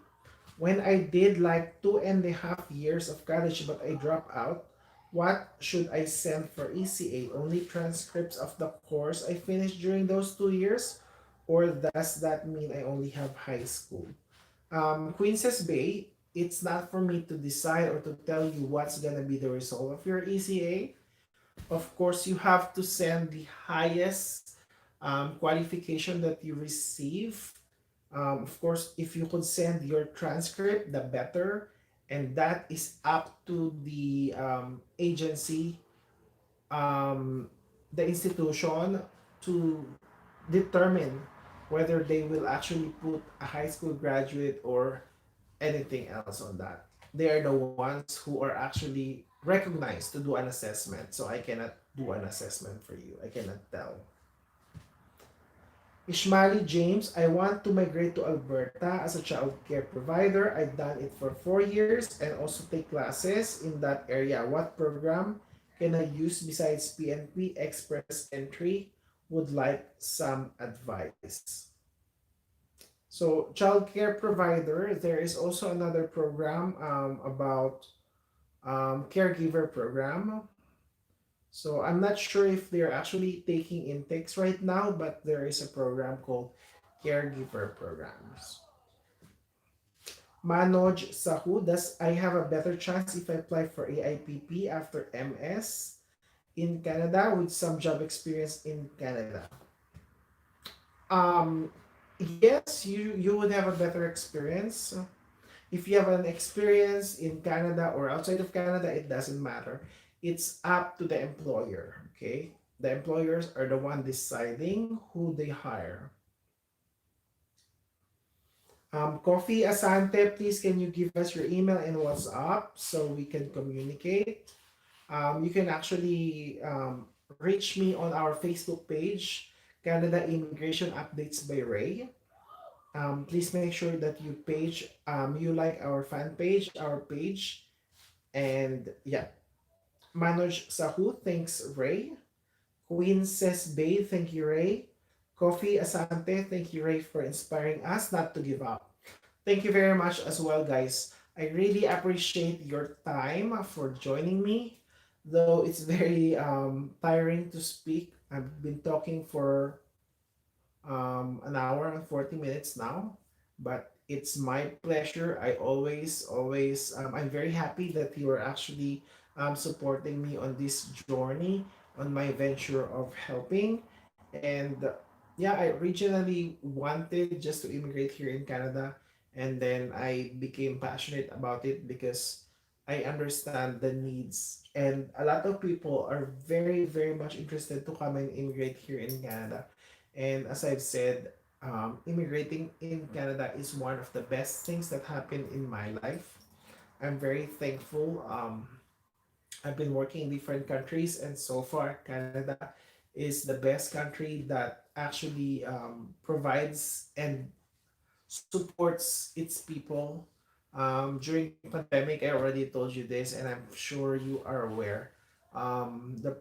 Speaker 1: When I did like 2.5 years of college but I dropped out, what should I send for ECA? Only transcripts of the course I finished during those 2 years? Or does that mean I only have high school? Queen says Bay, it's not for me to decide or to tell you what's gonna be the result of your ECA. Of course, you have to send the highest qualification that you receive. Of course, if you could send your transcript, the better. And that is up to the agency, um, the institution, to determine whether they will actually put a high school graduate or anything else on that. They are the ones who are actually recognized to do an assessment. So I cannot do an assessment for you. I cannot tell. Ishmaeli James, I want to migrate to Alberta as a child care provider. I've done it for 4 years and also take classes in that area. What program can I use besides PNP Express Entry? Would like some advice. So, child care provider, there is also another program about caregiver program. So I'm not sure if they're actually taking intakes right now, but there is a program called caregiver programs. Manoj Sahu, does I have a better chance if I apply for AIPP after MS in Canada with some job experience in Canada? Um, yes, you would have a better experience. If you have an experience in Canada or outside of Canada, it doesn't matter. It's up to the employer, okay? The employers are the one deciding who they hire. Coffee Asante, please can you give us your email and WhatsApp so we can communicate? You can actually reach me on our Facebook page, Canada Immigration Updates by Ray. Please make sure that you like our fan page, our page, and yeah, Manoj Sahu, thanks Ray. Queen says Bay, thank you Ray. Coffee Asante, thank you Ray for inspiring us not to give up. Thank you very much as well, guys. I really appreciate your time for joining me, though it's very tiring to speak. I've been talking for an hour and 40 minutes now, but it's my pleasure. I'm very happy that you are actually supporting me on this journey, on my venture of helping. And yeah, I originally wanted just to immigrate here in Canada, and then I became passionate about it because I understand the needs. And a lot of people are very, very much interested to come and immigrate here in Canada. And as I've said, immigrating in Canada is one of the best things that happened in my life. I'm very thankful. I've been working in different countries, and so far, Canada is the best country that actually provides and supports its people. During pandemic, I already told you this, and I'm sure you are aware. The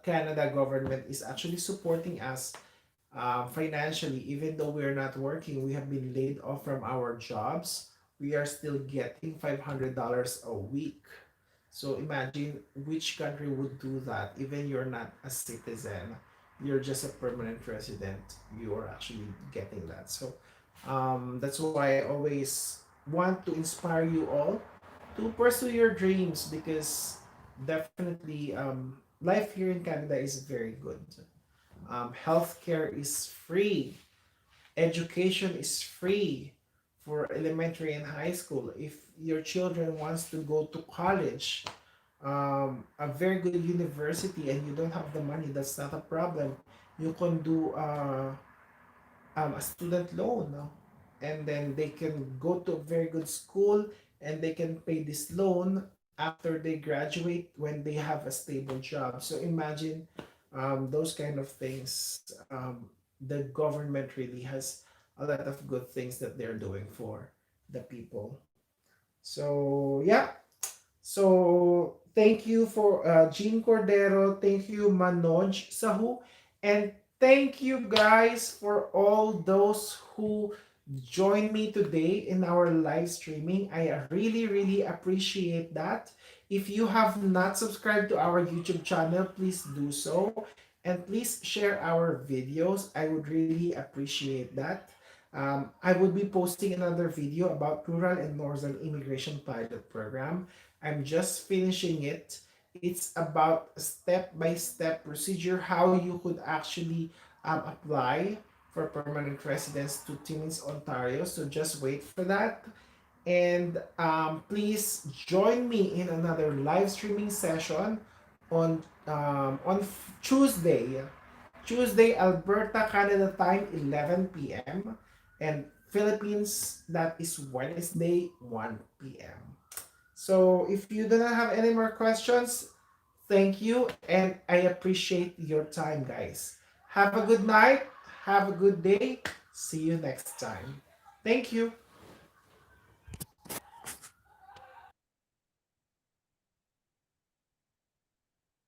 Speaker 1: Canada government is actually supporting us financially, even though we're not working, we have been laid off from our jobs. We are still getting $500 a week. So imagine which country would do that. Even you're not a citizen, you're just a permanent resident. You are actually getting that. So that's why I always want to inspire you all to pursue your dreams because definitely life here in Canada is very good. Healthcare is free. Education is free for elementary and high school. If your children wants to go to college, a very good university, and you don't have the money, that's not a problem. you can do a student loan, no? And then they can go to a very good school and they can pay this loan after they graduate when they have a stable job. So imagine those kind of things. The government really has a lot of good things that they're doing for the people. So yeah, so thank you for Jean Cordero, thank you Manoj Sahu, and thank you guys for all those who joined me today in our live streaming. I really, really appreciate that. If you have not subscribed to our YouTube channel, please do so. And please share our videos. I would really appreciate that. I would be posting another video about rural and northern immigration pilot program. I'm just finishing it. It's about step-by-step procedure how you could actually apply for permanent residence to Timmins, Ontario. So just wait for that. And please join me in another live streaming session on Tuesday, Alberta, Canada time, 11 p.m. and Philippines, that is Wednesday, 1 p.m. So if you do not have any more questions, thank you and I appreciate your time, guys. Have a good night. Have a good day. See you next time. Thank you.